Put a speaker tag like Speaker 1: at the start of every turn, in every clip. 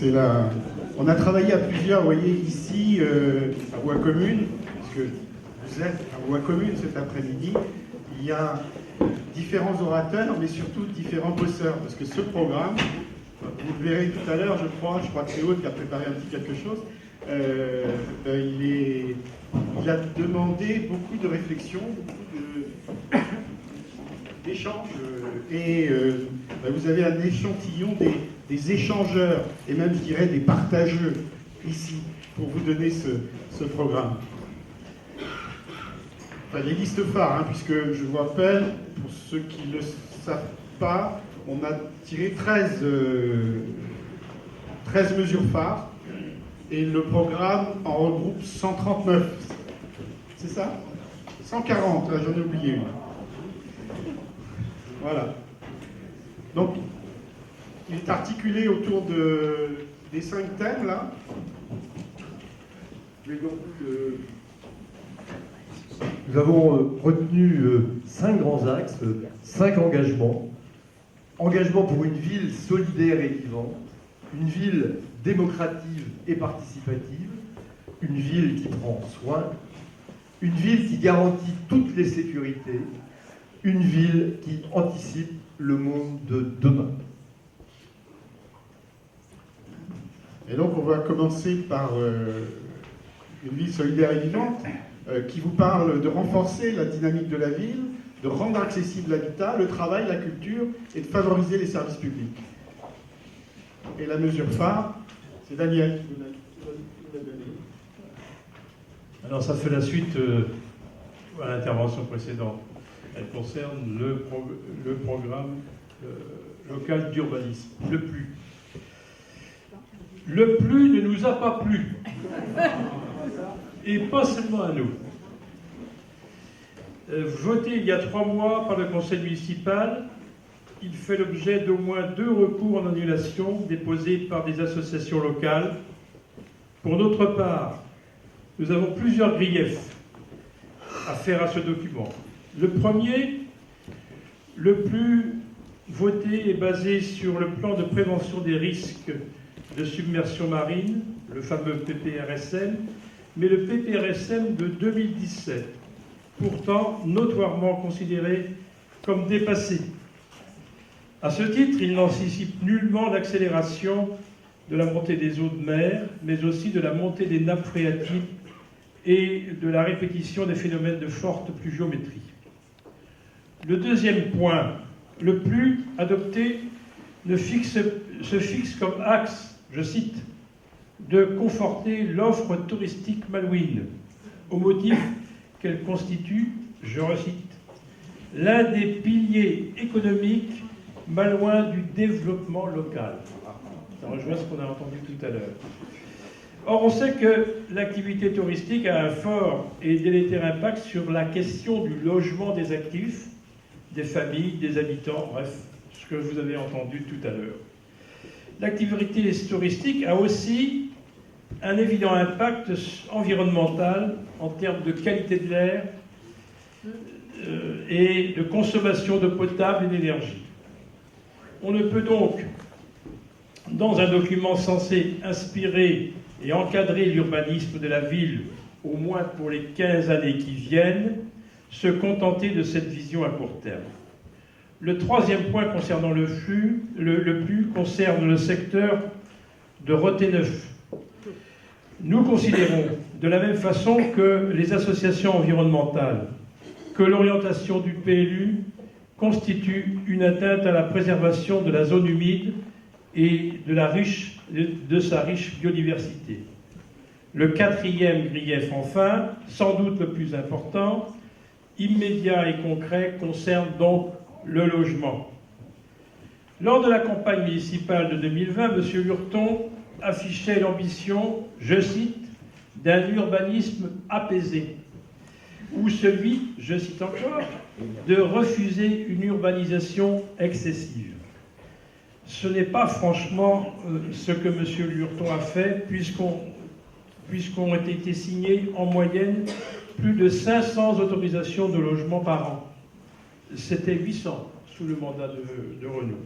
Speaker 1: On a travaillé à plusieurs, vous voyez, ici, à Voie Commune, puisque vous êtes à Voie Commune cet après-midi. Il y a différents orateurs, mais surtout différents bosseurs, parce que ce programme, vous le verrez tout à l'heure, je crois que c'est Aude qui a préparé un petit quelque chose, il a demandé beaucoup de réflexion, beaucoup d'échanges, et vous avez un échantillon des échangeurs, et même je dirais des partageux, ici, pour vous donner ce programme. Enfin, les listes phares, hein, puisque je vous rappelle, pour ceux qui ne le savent pas, on a tiré 13 mesures phares, et le programme en regroupe 139. C'est ça 140, là j'en ai oublié une. Voilà. Donc, il est articulé autour des 5 thèmes, là. Je vais donc...
Speaker 2: Nous avons retenu 5 grands axes, 5 engagements. Engagement pour une ville solidaire et vivante, une ville démocrative et participative, une ville qui prend soin, une ville qui garantit toutes les sécurités, une ville qui anticipe le monde de demain.
Speaker 1: Et donc on va commencer par une ville solidaire et vivante qui vous parle de renforcer la dynamique de la ville, de rendre accessible l'habitat, le travail, la culture et de favoriser les services publics. Et la mesure phare, c'est Daniel qui vous l'a donné.
Speaker 3: Alors ça fait la suite à l'intervention précédente. Elle concerne le programme local d'urbanisme, le PLU. Le PLU ne nous a pas plu. Et pas seulement à nous. Voté il y a 3 mois par le conseil municipal, il fait l'objet d'au moins 2 recours en annulation déposés par des associations locales. Pour notre part, nous avons plusieurs griefs à faire à ce document. Le premier, le plus voté, est basé sur le plan de prévention des risques de submersion marine, le fameux PPRSM, mais le PPRSM de 2017, pourtant notoirement considéré comme dépassé. À ce titre, il n'anticipe nullement l'accélération de la montée des eaux de mer, mais aussi de la montée des nappes phréatiques et de la répétition des phénomènes de forte pluviométrie. Le deuxième point, le PLU adopté se fixe comme axe, je cite, de conforter l'offre touristique malouine, au motif qu'elle constitue, je recite, l'un des piliers économiques malouins du développement local. Ça rejoint ce qu'on a entendu tout à l'heure. Or, on sait que l'activité touristique a un fort et délétère impact sur la question du logement des actifs, des familles, des habitants, bref, ce que vous avez entendu tout à l'heure. L'activité touristique a aussi un évident impact environnemental en termes de qualité de l'air et de consommation d'eau potable et d'énergie. On ne peut donc, dans un document censé inspirer et encadrer l'urbanisme de la ville, au moins pour les 15 années qui viennent, se contenter de cette vision à court terme. Le troisième point concernant le PLU concerne le secteur de Roté-Neuf. Nous considérons, de la même façon que les associations environnementales, que l'orientation du PLU constitue une atteinte à la préservation de la zone humide et de sa riche biodiversité. Le quatrième grief, enfin, sans doute le plus important, immédiat et concret, concerne donc le logement. Lors de la campagne municipale de 2020, M. Lurton affichait l'ambition, je cite, d'un urbanisme apaisé, ou celui, je cite encore, de refuser une urbanisation excessive. Ce n'est pas franchement ce que M. Lurton a fait, puisqu'ont été signées en moyenne plus de 500 autorisations de logement par an. C'était 800 sous le mandat de Renault.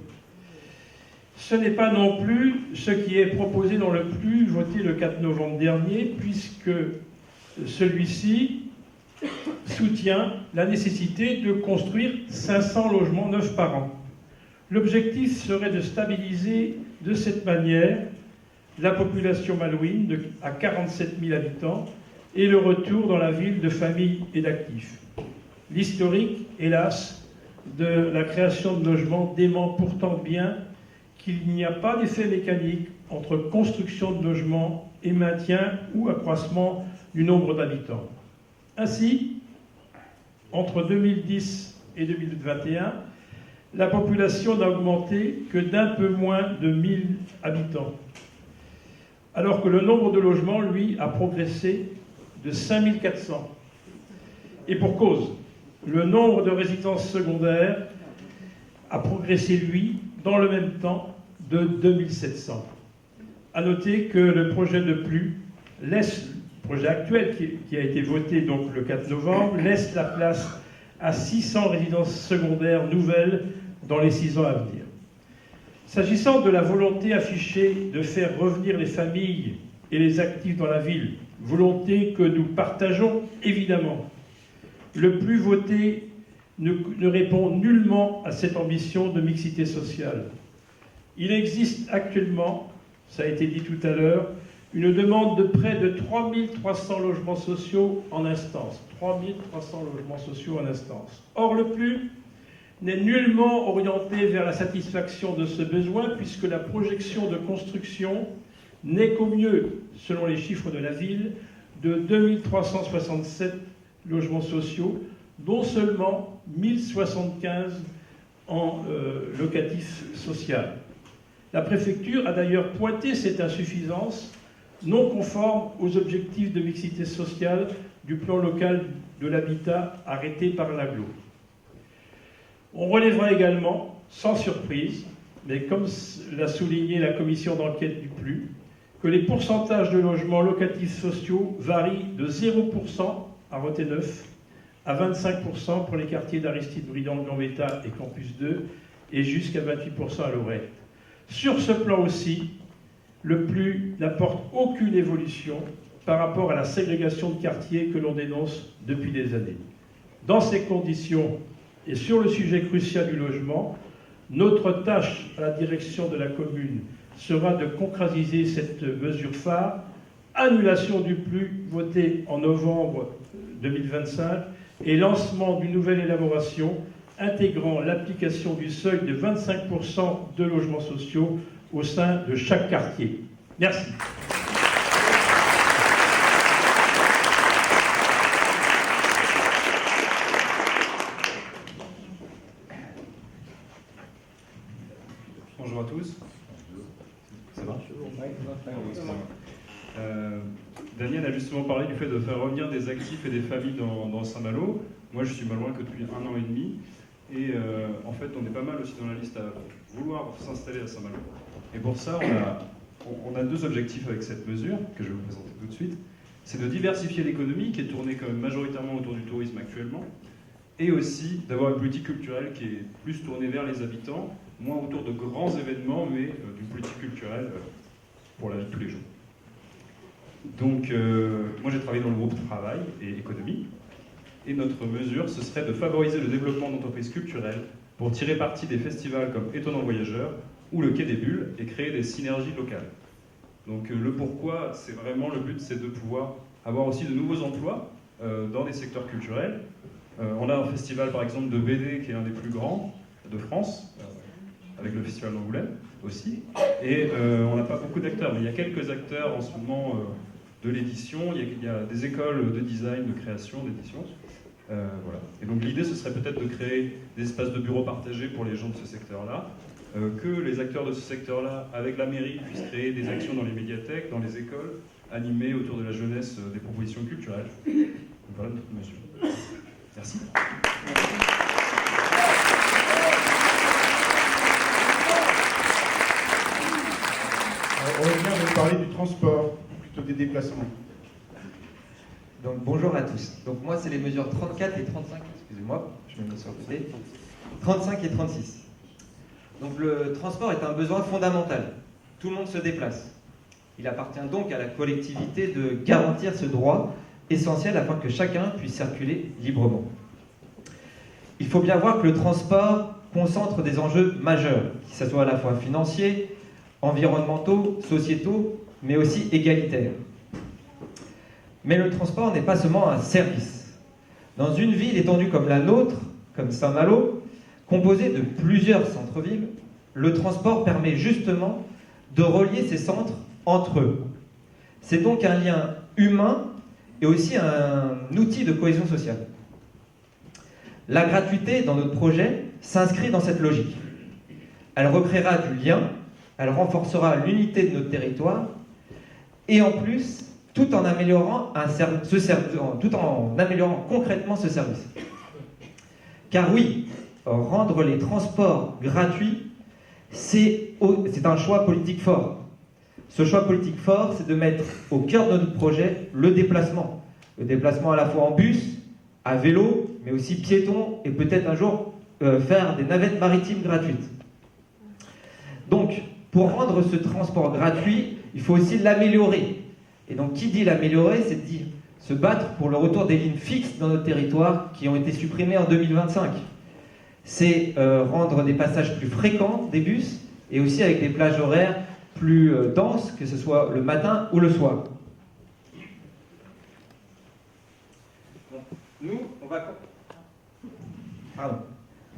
Speaker 3: Ce n'est pas non plus ce qui est proposé dans le PLU voté le 4 novembre dernier, puisque celui-ci soutient la nécessité de construire 500 logements neufs par an. L'objectif serait de stabiliser de cette manière la population malouine à 47 000 habitants et le retour dans la ville de familles et d'actifs. L'historique, hélas, de la création de logements dément pourtant bien qu'il n'y a pas d'effet mécanique entre construction de logements et maintien ou accroissement du nombre d'habitants. Ainsi, entre 2010 et 2021, la population n'a augmenté que d'un peu moins de 1000 habitants, alors que le nombre de logements, lui, a progressé de 5400. Et pour cause, le nombre de résidences secondaires a progressé, lui, dans le même temps, de 2700. À noter que le projet de PLU laisse, le projet actuel qui a été voté donc le 4 novembre, laisse la place à 600 résidences secondaires nouvelles dans les 6 ans à venir. S'agissant de la volonté affichée de faire revenir les familles et les actifs dans la ville, volonté que nous partageons évidemment, le PLU voté ne répond nullement à cette ambition de mixité sociale. Il existe actuellement, ça a été dit tout à l'heure, une demande de près de 3300 logements sociaux en instance. 3300 logements sociaux en instance. Or, le PLU n'est nullement orienté vers la satisfaction de ce besoin, puisque la projection de construction n'est qu'au mieux, selon les chiffres de la ville, de 2367 logements sociaux, dont seulement 1075 en locatif social. La préfecture a d'ailleurs pointé cette insuffisance non conforme aux objectifs de mixité sociale du plan local de l'habitat arrêté par l'AGLO. On relèvera également, sans surprise, mais comme l'a souligné la commission d'enquête du PLU, que les pourcentages de logements locatifs sociaux varient de 0% à Roté-Neuf à 25% pour les quartiers d'Aristide Briand, Gambetta et Campus 2 et jusqu'à 28% à Lorette. Sur ce plan aussi, le PLU n'apporte aucune évolution par rapport à la ségrégation de quartiers que l'on dénonce depuis des années. Dans ces conditions, et sur le sujet crucial du logement, notre tâche à la direction de la commune sera de concrétiser cette mesure phare, annulation du PLU voté en novembre 2025 et lancement d'une nouvelle élaboration intégrant l'application du seuil de 25% de logements sociaux au sein de chaque quartier. Merci.
Speaker 4: Bonjour à tous. Ça va? Daniel a justement parlé du fait de faire revenir des actifs et des familles dans Saint-Malo. Moi, je suis malouin que depuis 1 an et demi. Et en fait, on est pas mal aussi dans la liste à vouloir s'installer à Saint-Malo. Et pour ça, on a 2 objectifs avec cette mesure, que je vais vous présenter tout de suite. C'est de diversifier l'économie, qui est tournée quand même majoritairement autour du tourisme actuellement, et aussi d'avoir une politique culturelle qui est plus tournée vers les habitants, moins autour de grands événements, mais d'une politique culturelle pour la vie de tous les jours. Donc, moi j'ai travaillé dans le groupe Travail et Économie, et notre mesure, ce serait de favoriser le développement d'entreprises culturelles pour tirer parti des festivals comme Étonnant Voyageur ou le Quai des Bulles et créer des synergies locales. Donc le pourquoi, c'est vraiment le but, c'est de pouvoir avoir aussi de nouveaux emplois dans des secteurs culturels. On a un festival par exemple de BD qui est un des plus grands de France, avec le festival d'Angoulême aussi, et on n'a pas beaucoup d'acteurs, mais il y a quelques acteurs en ce moment de l'édition, il y a des écoles de design, de création, d'édition. Voilà. Et donc l'idée, ce serait peut-être de créer des espaces de bureaux partagés pour les gens de ce secteur-là, que les acteurs de ce secteur-là, avec la mairie, puissent créer des actions dans les médiathèques, dans les écoles, animées autour de la jeunesse, des propositions culturelles. Donc voilà notre mesure. Merci.
Speaker 1: On vient de parler du transport, plutôt des déplacements.
Speaker 5: Donc bonjour à tous. Donc moi c'est les mesures 34 et 35, excusez-moi, je me mets sur le côté. 35 et 36. Donc le transport est un besoin fondamental. Tout le monde se déplace. Il appartient donc à la collectivité de garantir ce droit essentiel afin que chacun puisse circuler librement. Il faut bien voir que le transport concentre des enjeux majeurs, que ce soit à la fois financiers, environnementaux, sociétaux, mais aussi égalitaires. Mais le transport n'est pas seulement un service. Dans une ville étendue comme la nôtre, comme Saint-Malo, composée de plusieurs centres-villes, le transport permet justement de relier ces centres entre eux. C'est donc un lien humain et aussi un outil de cohésion sociale. La gratuité dans notre projet s'inscrit dans cette logique. Elle recréera du lien, elle renforcera l'unité de notre territoire et en plus, tout en améliorant concrètement ce service. Car oui, rendre les transports gratuits, c'est un choix politique fort. Ce choix politique fort, c'est de mettre au cœur de notre projet le déplacement. Le déplacement à la fois en bus, à vélo, mais aussi piéton, et peut-être un jour faire des navettes maritimes gratuites. Donc, pour rendre ce transport gratuit, il faut aussi l'améliorer. Et donc, qui dit l'améliorer, c'est dire se battre pour le retour des lignes fixes dans notre territoire qui ont été supprimées en 2025. C'est rendre des passages plus fréquents des bus et aussi avec des plages horaires plus denses, que ce soit le matin ou le soir. Nous,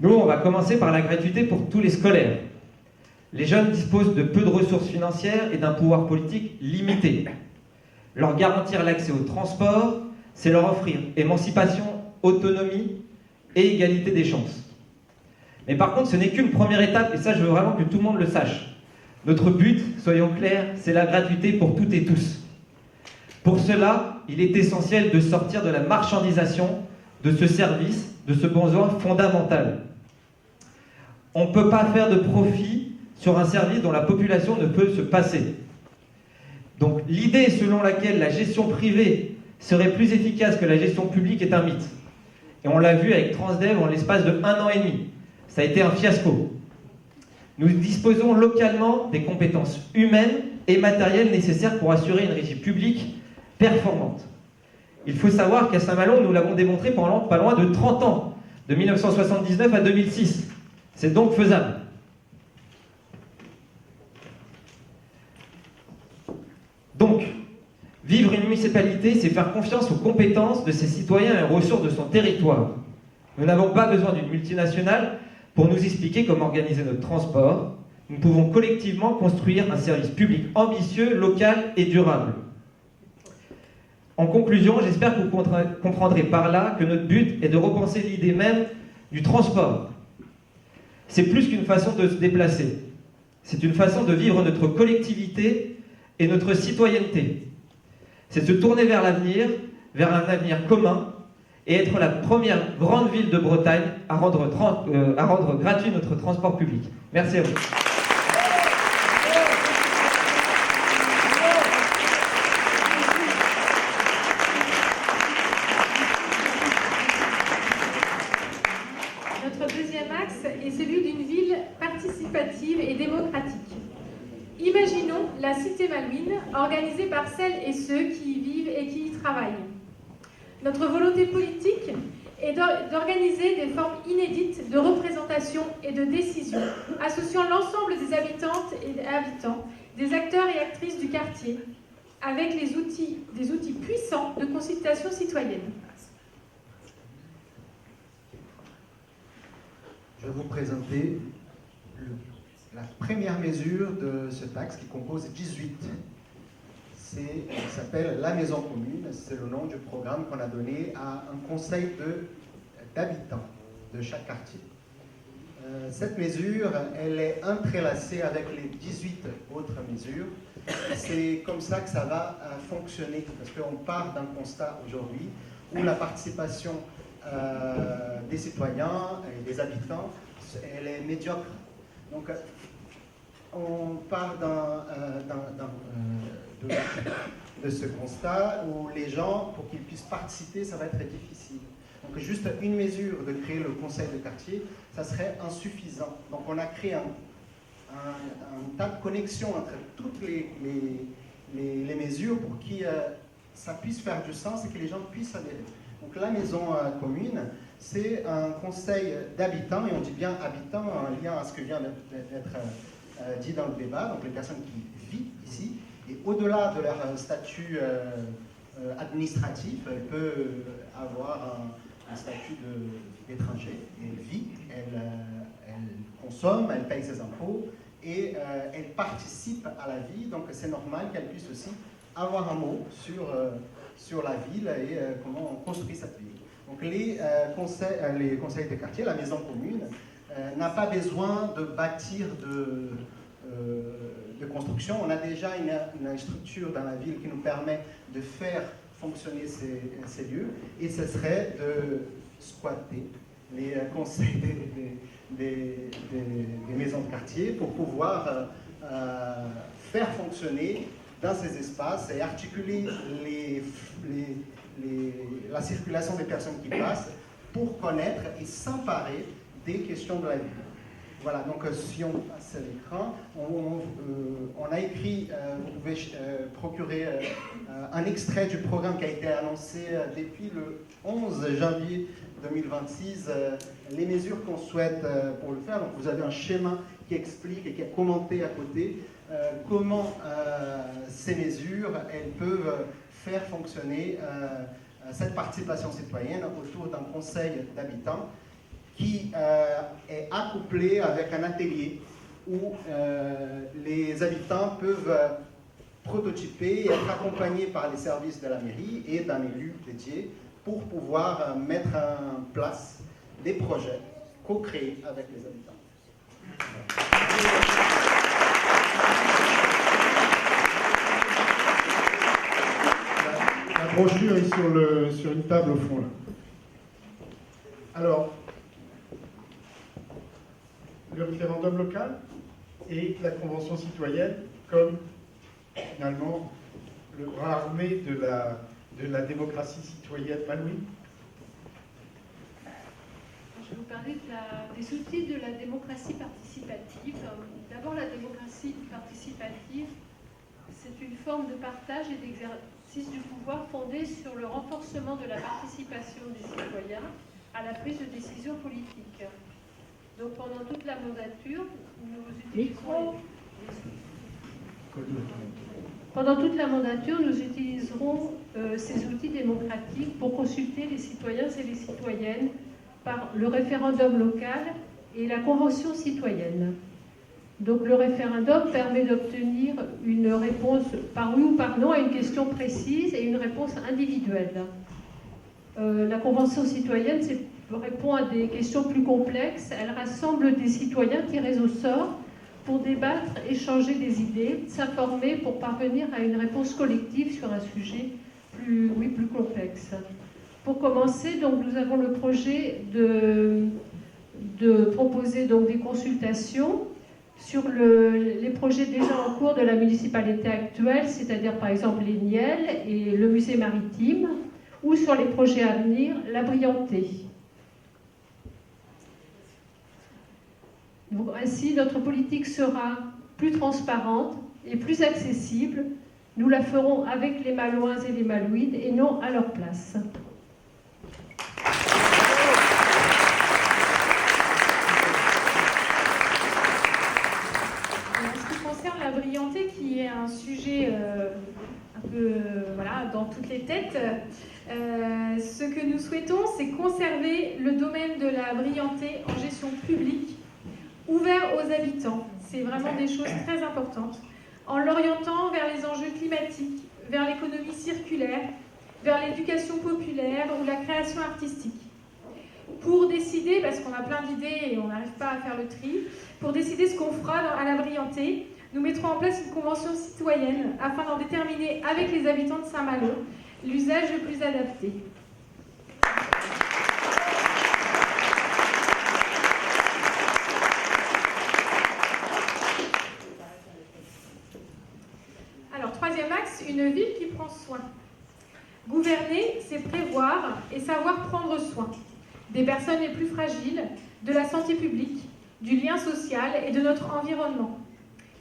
Speaker 5: on va commencer par la gratuité pour tous les scolaires. Les jeunes disposent de peu de ressources financières et d'un pouvoir politique limité. Leur garantir l'accès au transport, c'est leur offrir émancipation, autonomie et égalité des chances. Mais par contre, ce n'est qu'une première étape, et ça, je veux vraiment que tout le monde le sache. Notre but, soyons clairs, c'est la gratuité pour toutes et tous. Pour cela, il est essentiel de sortir de la marchandisation de ce service, de ce besoin fondamental. On ne peut pas faire de profit sur un service dont la population ne peut se passer. Donc l'idée selon laquelle la gestion privée serait plus efficace que la gestion publique est un mythe. Et on l'a vu avec Transdev en l'espace de 1 an et demi. Ça a été un fiasco. Nous disposons localement des compétences humaines et matérielles nécessaires pour assurer une régie publique performante. Il faut savoir qu'à Saint-Malo, nous l'avons démontré pendant pas loin de 30 ans, de 1979 à 2006. C'est donc faisable. Donc, vivre une municipalité, c'est faire confiance aux compétences de ses citoyens et aux ressources de son territoire. Nous n'avons pas besoin d'une multinationale pour nous expliquer comment organiser notre transport. Nous pouvons collectivement construire un service public ambitieux, local et durable. En conclusion, j'espère que vous comprendrez par là que notre but est de repenser l'idée même du transport. C'est plus qu'une façon de se déplacer. C'est une façon de vivre notre collectivité et notre citoyenneté. C'est se tourner vers l'avenir, vers un avenir commun, et être la première grande ville de Bretagne à rendre gratuit notre transport public. Merci à vous.
Speaker 6: Notre deuxième axe est celui d'une ville participative et démocratique. Imaginons la cité malouine organisée par celles et ceux qui y vivent et qui y travaillent. Notre volonté politique est d'organiser des formes inédites de représentation et de décision, associant l'ensemble des habitantes et des habitants, des acteurs et actrices du quartier, avec des outils puissants de consultation citoyenne.
Speaker 7: Je vais vous présenter la première mesure de ce axe qui compose 18. Ça s'appelle la maison commune, c'est le nom du programme qu'on a donné à un conseil d'habitants de chaque quartier. Cette mesure, elle est entrelacée avec les 18 autres mesures. C'est comme ça que ça va fonctionner, parce qu'on part d'un constat aujourd'hui où la participation des citoyens et des habitants, elle est médiocre. Donc, on part de ce constat où les gens, pour qu'ils puissent participer, ça va être difficile. Donc juste une mesure de créer le conseil de quartier, ça serait insuffisant. Donc on a créé un tas de connexions entre toutes les mesures pour que ça puisse faire du sens et que les gens puissent adhérer. Donc la maison commune, c'est un conseil d'habitants, et on dit bien habitants en lien à ce que vient d'être dit dans le débat, donc les personnes qui vivent ici, et au-delà de leur statut administratif, elles peuvent avoir un statut d'étranger, elle vit, elle consomme, elle paye ses impôts, et elle participe à la vie, donc c'est normal qu'elle puisse aussi avoir un mot sur la ville et comment on construit cette ville. Donc les conseils de quartier, la maison commune, n'a pas besoin de bâtir de construction. On a déjà une structure dans la ville qui nous permet de faire fonctionner ces lieux, et ce serait de squatter les conseils des maisons de quartier pour pouvoir faire fonctionner dans ces espaces et articuler la circulation des personnes qui passent pour connaître et s'emparer des questions de la ville. Voilà, donc si on passe à l'écran, on a écrit, vous pouvez procurer un extrait du programme qui a été annoncé depuis le 11 janvier 2026, les mesures qu'on souhaite pour le faire. Donc vous avez un schéma qui explique et qui est commenté à côté comment ces mesures, elles peuvent faire fonctionner cette participation citoyenne autour d'un conseil d'habitants qui est accouplé avec un atelier où les habitants peuvent prototyper et être accompagnés par les services de la mairie et d'un élu dédié pour pouvoir mettre en place des projets co-créés avec les habitants.
Speaker 1: La brochure est sur une table au fond là. Alors, le référendum local et la convention citoyenne comme finalement le bras armé de la démocratie citoyenne malouine.
Speaker 8: Je vais vous parler des outils de la démocratie participative. D'abord, la démocratie participative, c'est une forme de partage et d'exercice du pouvoir fondée sur le renforcement de la participation des citoyens à la prise de décision politique. Donc pendant toute la mandature, nous utiliserons ces outils démocratiques pour consulter les citoyens et les citoyennes par le référendum local et la convention citoyenne. Donc le référendum permet d'obtenir une réponse par oui ou par non à une question précise et une réponse individuelle. La convention citoyenne répond à des questions plus complexes. Elle rassemble des citoyens tirés au sort pour débattre, échanger des idées, s'informer pour parvenir à une réponse collective sur un sujet plus complexe. Pour commencer, donc, nous avons le projet de proposer donc, des consultations sur les projets déjà en cours de la municipalité actuelle, c'est-à-dire par exemple les Nielles et le musée maritime, ou sur les projets à venir, la Briantais. Donc, ainsi, notre politique sera plus transparente et plus accessible. Nous la ferons avec les Malouins et les Malouines et non à leur place.
Speaker 6: En ce qui concerne la Briantais, qui est un sujet un peu dans toutes les têtes, ce que nous souhaitons, c'est conserver le domaine de la Briantais en gestion publique, ouvert aux habitants. C'est vraiment des choses très importantes. En l'orientant vers les enjeux climatiques, vers l'économie circulaire, vers l'éducation populaire ou la création artistique. Pour décider, parce qu'on a plein d'idées et on n'arrive pas à faire le tri, pour décider ce qu'on fera à la Briantais, nous mettrons en place une convention citoyenne afin d'en déterminer avec les habitants de Saint-Malo l'usage le plus adapté. Alors, troisième axe, une ville qui prend soin. Gouverner, c'est prévoir et savoir prendre soin des personnes les plus fragiles, de la santé publique, du lien social et de notre environnement.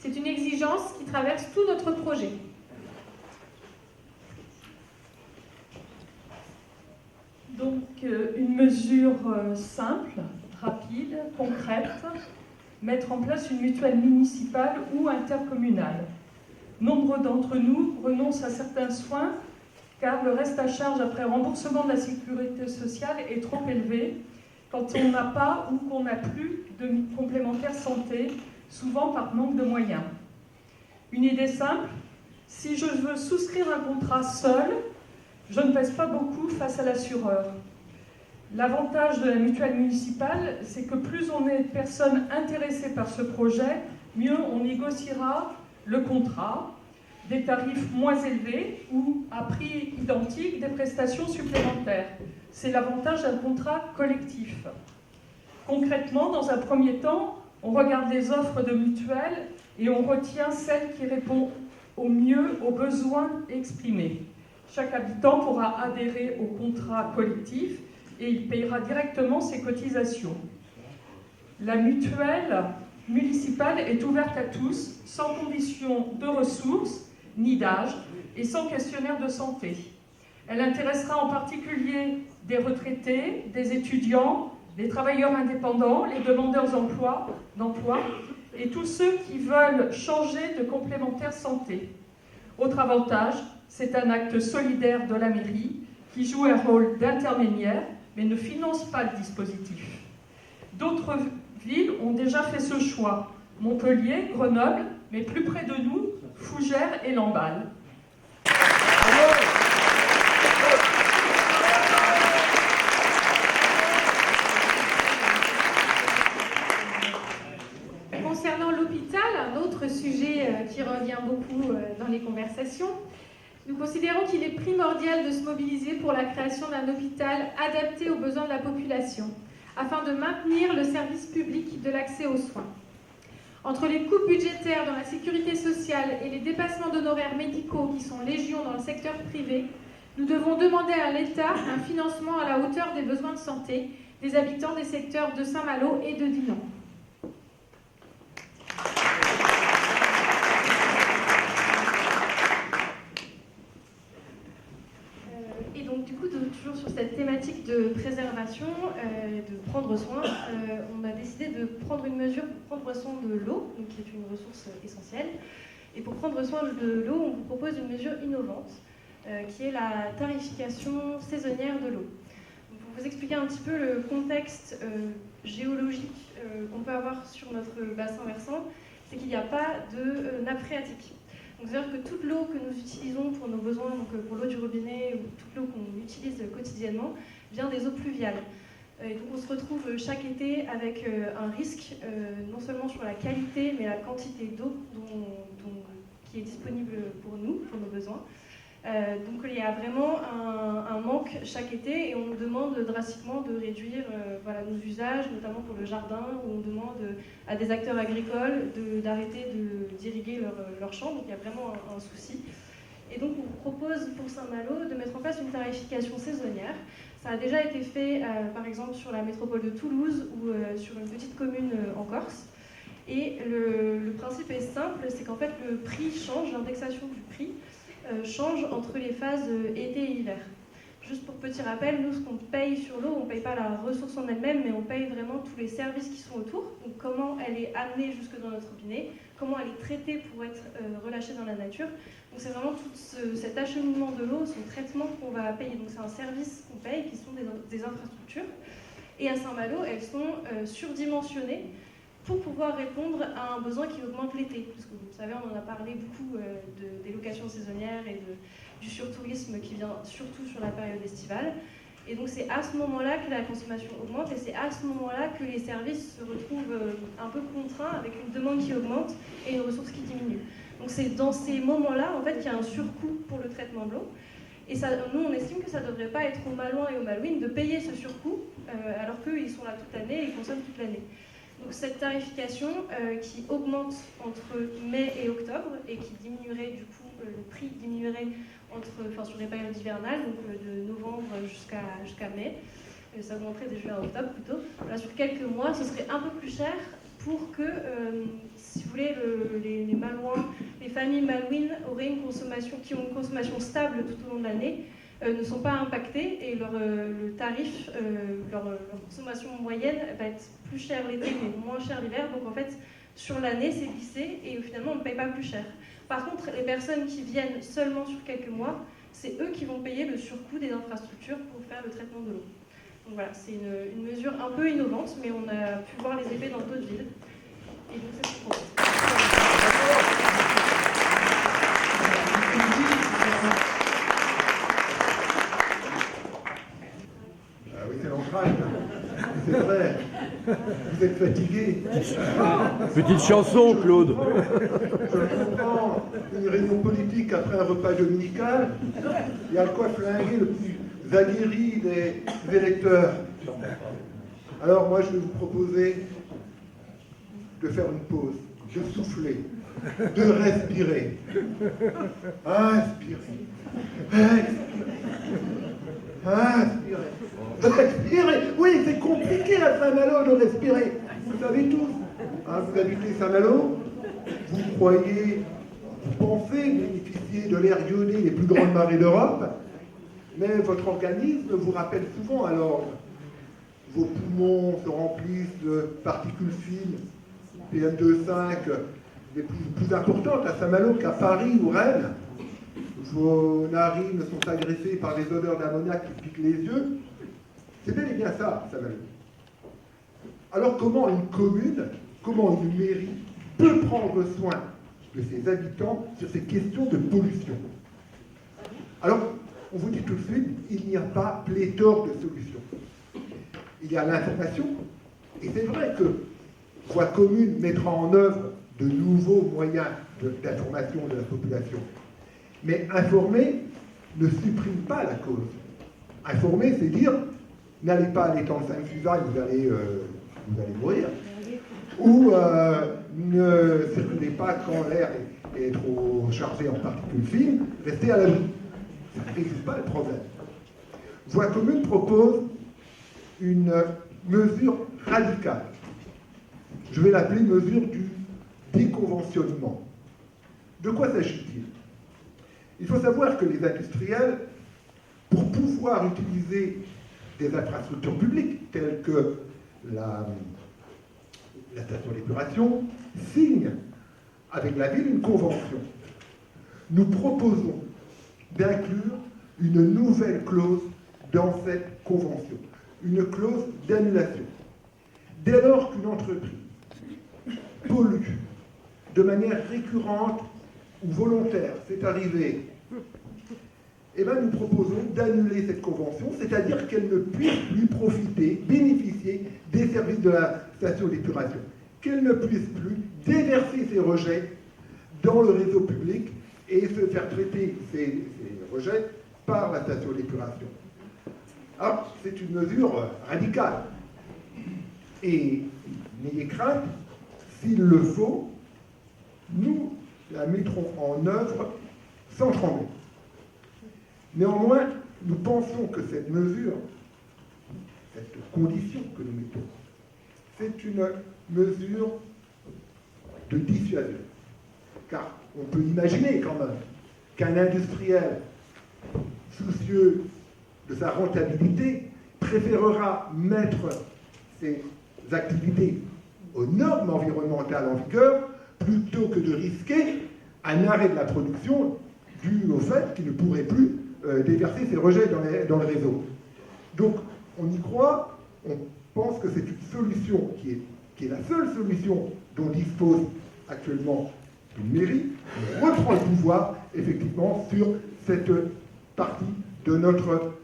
Speaker 6: C'est une exigence qui traverse tout notre projet.
Speaker 9: Donc, une mesure simple, rapide, concrète, mettre en place une mutuelle municipale ou intercommunale. Nombre d'entre nous renoncent à certains soins car le reste à charge après remboursement de la sécurité sociale est trop élevé quand on n'a pas ou qu'on n'a plus de complémentaire santé, souvent par manque de moyens. Une idée simple, si je veux souscrire un contrat seul, je ne pèse pas beaucoup face à l'assureur. L'avantage de la mutuelle municipale, c'est que plus on est de personnes intéressées par ce projet, mieux on négociera le contrat, des tarifs moins élevés ou à prix identique des prestations supplémentaires. C'est l'avantage d'un contrat collectif. Concrètement, dans un premier temps, on regarde les offres de mutuelles et on retient celle qui répond au mieux aux besoins exprimés. Chaque habitant pourra adhérer au contrat collectif et il payera directement ses cotisations. La mutuelle municipale est ouverte à tous, sans condition de ressources ni d'âge et sans questionnaire de santé. Elle intéressera en particulier des retraités, des étudiants, des travailleurs indépendants, les demandeurs d'emploi et tous ceux qui veulent changer de complémentaire santé. Autre avantage, c'est un acte solidaire de la mairie qui joue un rôle d'intermédiaire mais ne finance pas le dispositif. D'autres villes ont déjà fait ce choix. Montpellier, Grenoble, mais plus près de nous, Fougères et Lamballe.
Speaker 6: Concernant l'hôpital, un autre sujet qui revient beaucoup dans les conversations, nous considérons qu'il est primordial de se mobiliser pour la création d'un hôpital adapté aux besoins de la population, afin de maintenir le service public de l'accès aux soins. Entre les coupes budgétaires dans la sécurité sociale et les dépassements d'honoraires médicaux qui sont légion dans le secteur privé, nous devons demander à l'État un financement à la hauteur des besoins de santé des habitants des secteurs de Saint-Malo et de Dinan.
Speaker 10: Et donc du coup, toujours sur cette thématique de préservation, de prendre soin, on a décidé de prendre une mesure pour prendre soin de l'eau, qui est une ressource essentielle. Et pour prendre soin de l'eau, on vous propose une mesure innovante, qui est la tarification saisonnière de l'eau. Pour vous expliquer un petit peu le contexte géologique qu'on peut avoir sur notre bassin versant, c'est qu'il n'y a pas de nappe phréatique. C'est-à-dire que toute l'eau que nous utilisons pour nos besoins, donc pour l'eau du robinet ou toute l'eau qu'on utilise quotidiennement, vient des eaux pluviales. Et donc on se retrouve chaque été avec un risque, non seulement sur la qualité, mais la quantité d'eau qui est disponible pour nous, pour nos besoins. Donc il y a vraiment un manque chaque été et on nous demande drastiquement de réduire nos usages, notamment pour le jardin, où on demande à des acteurs agricoles d'arrêter d'irriguer leurs champs, donc il y a vraiment un souci. Et donc on vous propose pour Saint-Malo de mettre en place une tarification saisonnière. Ça a déjà été fait par exemple sur la métropole de Toulouse ou sur une petite commune en Corse. Et le principe est simple, c'est qu'en fait le prix change, l'indexation du prix change entre les phases été et hiver. Juste pour petit rappel, nous ce qu'on paye sur l'eau, on ne paye pas la ressource en elle-même, mais on paye vraiment tous les services qui sont autour. Donc comment elle est amenée jusque dans notre robinet, comment elle est traitée pour être relâchée dans la nature. Donc c'est vraiment tout cet acheminement de l'eau, son traitement qu'on va payer. Donc c'est un service qu'on paye, qui sont des infrastructures. Et à Saint-Malo, elles sont surdimensionnées pour pouvoir répondre à un besoin qui augmente l'été. Parce que vous savez, on en a parlé beaucoup des locations saisonnières et du surtourisme qui vient surtout sur la période estivale. Et donc c'est à ce moment-là que la consommation augmente et c'est à ce moment-là que les services se retrouvent un peu contraints avec une demande qui augmente et une ressource qui diminue. Donc c'est dans ces moments-là en fait, qu'il y a un surcoût pour le traitement de l'eau. Et ça, nous, on estime que ça ne devrait pas être aux Malouins et aux Malouines de payer ce surcoût alors qu'eux, ils sont là toute l'année et ils consomment toute l'année. Donc cette tarification qui augmente entre mai et octobre et qui diminuerait du coup, le prix diminuerait sur les périodes hivernales, donc de novembre jusqu'à mai, ça augmenterait de juin à octobre plutôt. Là, sur quelques mois, ce serait un peu plus cher pour que, si vous voulez, les Malouins, les familles malouines auraient une consommation, qui ont une consommation stable tout au long de l'année, ne sont pas impactés et le tarif, leur consommation moyenne va être plus cher l'été mais moins cher l'hiver. Donc en fait, sur l'année, c'est lissé et finalement, on ne paye pas plus cher. Par contre, les personnes qui viennent seulement sur quelques mois, c'est eux qui vont payer le surcoût des infrastructures pour faire le traitement de l'eau. Donc voilà, c'est une mesure un peu innovante, mais on a pu voir les effets dans d'autres villes. Et donc c'est ce qu'on propose.
Speaker 11: Ah oui, c'est l'entraille. C'est vrai. Vous êtes fatigué.
Speaker 12: Petite chanson, Claude.
Speaker 11: Je comprends. Une réunion politique après un repas dominical, il y a de quoi flinguer le plus aguerri des électeurs. Alors moi, je vais vous proposer de faire une pause, de souffler, de respirer. Inspirer. Inspirer. Respirer. Oui, c'est compliqué à Saint-Malo de respirer. Vous savez tous. Hein, vous habitez Saint-Malo, vous croyez, vous pensez bénéficier de l'air iodé des plus grandes marées d'Europe, mais votre organisme vous rappelle souvent alors vos poumons se remplissent de particules fines, PM2,5, les plus importantes à Saint-Malo qu'à Paris ou Rennes. Vos narines sont agressées par des odeurs d'ammoniac qui piquent les yeux. C'est bel et bien ça, Saint-Malo. Alors comment une commune, comment une mairie peut prendre soin de ses habitants sur ces questions de pollution? Alors, on vous dit tout de suite, il n'y a pas pléthore de solutions. Il y a l'information, et c'est vrai que Voix Commune mettra en œuvre de nouveaux moyens d'information de la population. Mais informer ne supprime pas la cause. Informer, c'est dire, n'allez pas à l'étang de Sainte-Suzanne, vous allez mourir. Ou ne circulez pas quand l'air est trop chargé en particules fines, restez à l'abri. Ça ne résout pas le problème. Voix Commune propose une mesure radicale. Je vais l'appeler mesure du déconventionnement. De quoi s'agit-il? Il faut savoir que les industriels, pour pouvoir utiliser des infrastructures publiques telles que la station d'épuration, signent avec la ville une convention. Nous proposons d'inclure une nouvelle clause dans cette convention, une clause d'annulation. Dès lors qu'une entreprise pollue de manière récurrente ou volontaire, c'est arrivé, eh bien nous proposons d'annuler cette convention, c'est-à-dire qu'elle ne puisse plus profiter, bénéficier des services de la station d'épuration, qu'elle ne puisse plus déverser ses rejets dans le réseau public et se faire traiter ces rejets par la station d'épuration. Alors, c'est une mesure radicale. Et n'ayez crainte, s'il le faut, nous la mettrons en œuvre sans trembler. Néanmoins, nous pensons que cette mesure, cette condition que nous mettons, c'est une mesure de dissuasion. Car on peut imaginer quand même qu'un industriel soucieux de sa rentabilité préférera mettre ses activités aux normes environnementales en vigueur plutôt que de risquer un arrêt de la production dû au fait qu'il ne pourrait plus déverser ses rejets dans le réseau. Donc on y croit, on pense que c'est une solution qui est la seule solution dont dispose actuellement une mairie. On reprend le pouvoir effectivement sur cette partie de notre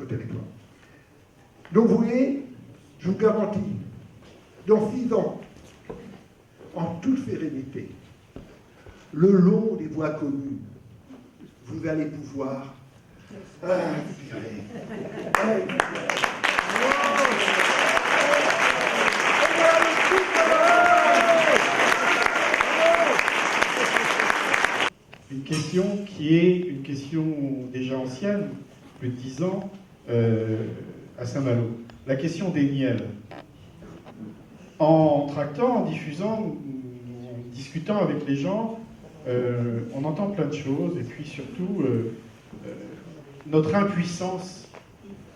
Speaker 11: territoire. Donc vous voyez, je vous garantis, dans 6 ans, en toute sérénité, le long des voies communes, vous allez pouvoir inspirer.
Speaker 1: Une question qui est une question déjà ancienne, plus de 10 ans, à Saint-Malo. La question des nielles. en tractant, en diffusant, en discutant avec les gens, on entend plein de choses, et puis surtout notre impuissance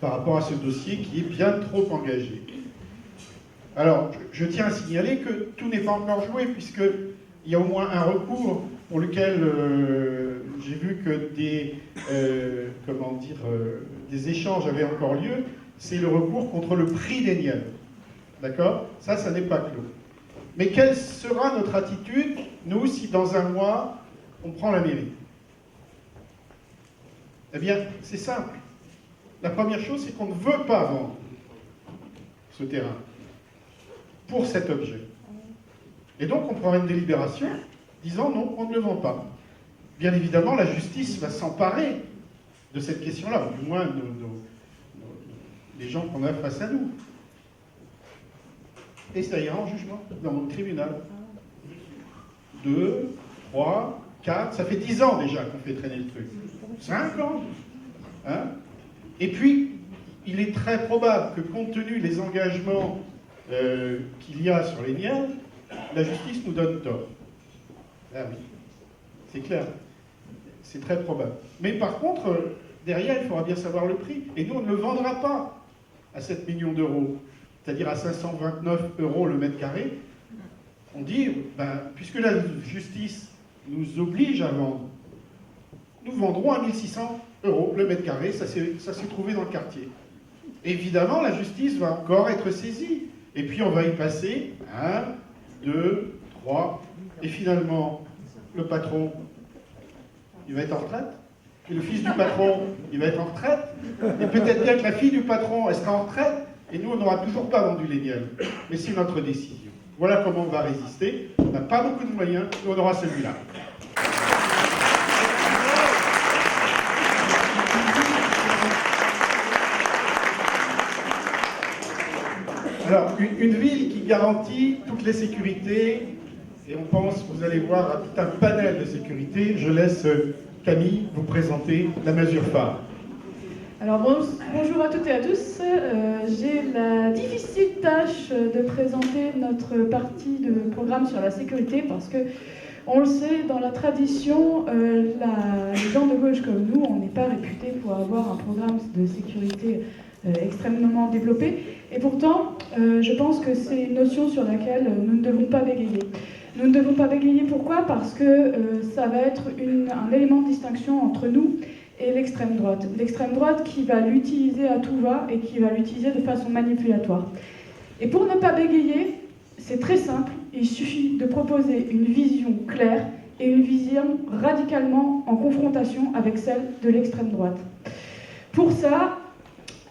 Speaker 1: par rapport à ce dossier qui est bien trop engagé. Alors, je tiens à signaler que tout n'est pas encore joué, puisqu'il y a au moins un recours pour lequel j'ai vu que des échanges avaient encore lieu. C'est le recours contre le prix des niels. D'accord ? Ça n'est pas clos. Mais quelle sera notre attitude, nous, si dans un mois, on prend la mairie ? Eh bien, c'est simple. La première chose, c'est qu'on ne veut pas vendre ce terrain pour cet objet. Et donc, on prend une délibération disant non, on ne le vend pas. Bien évidemment, la justice va s'emparer de cette question-là, ou du moins les gens qu'on a face à nous. Et ça ira en jugement dans le tribunal. 2, 3, 4, ça fait 10 ans déjà qu'on fait traîner le truc. 5 ans. Hein ? Et puis, il est très probable que compte tenu des engagements qu'il y a sur les niels, la justice nous donne tort. Ah oui, c'est clair. C'est très probable. Mais par contre, derrière, il faudra bien savoir le prix. Et nous, on ne le vendra pas à 7 millions d'euros, c'est-à-dire à 529 € le mètre carré. On dit, puisque la justice nous oblige à vendre, nous vendrons à 1600 € le mètre carré, ça s'est trouvé dans le quartier. Évidemment, la justice va encore être saisie. Et puis on va y passer 1, 2, 3, et finalement, le patron, il va être en retraite. Et le fils du patron, il va être en retraite. Et peut-être bien que la fille du patron, elle sera en retraite. Et nous, on n'aura toujours pas vendu les niels. Mais c'est notre décision. Voilà comment on va résister. On n'a pas beaucoup de moyens, mais on aura celui-là. Alors, une ville qui garantit toutes les sécurités, et on pense, vous allez voir, à tout un panel de sécurité. Je laisse Camille vous présenter la mesure phare.
Speaker 13: Alors bonjour à toutes et à tous. J'ai la difficile tâche de présenter notre partie de programme sur la sécurité parce que, on le sait, dans la tradition, les gens de gauche comme nous, on n'est pas réputés pour avoir un programme de sécurité extrêmement développé. Et pourtant, je pense que c'est une notion sur laquelle nous ne devons pas bégayer. Nous ne devons pas bégayer, pourquoi ? Parce que ça va être un élément de distinction entre nous et l'extrême droite. L'extrême droite qui va l'utiliser à tout va et qui va l'utiliser de façon manipulatoire. Et pour ne pas bégayer, c'est très simple, il suffit de proposer une vision claire et une vision radicalement en confrontation avec celle de l'extrême droite. Pour ça,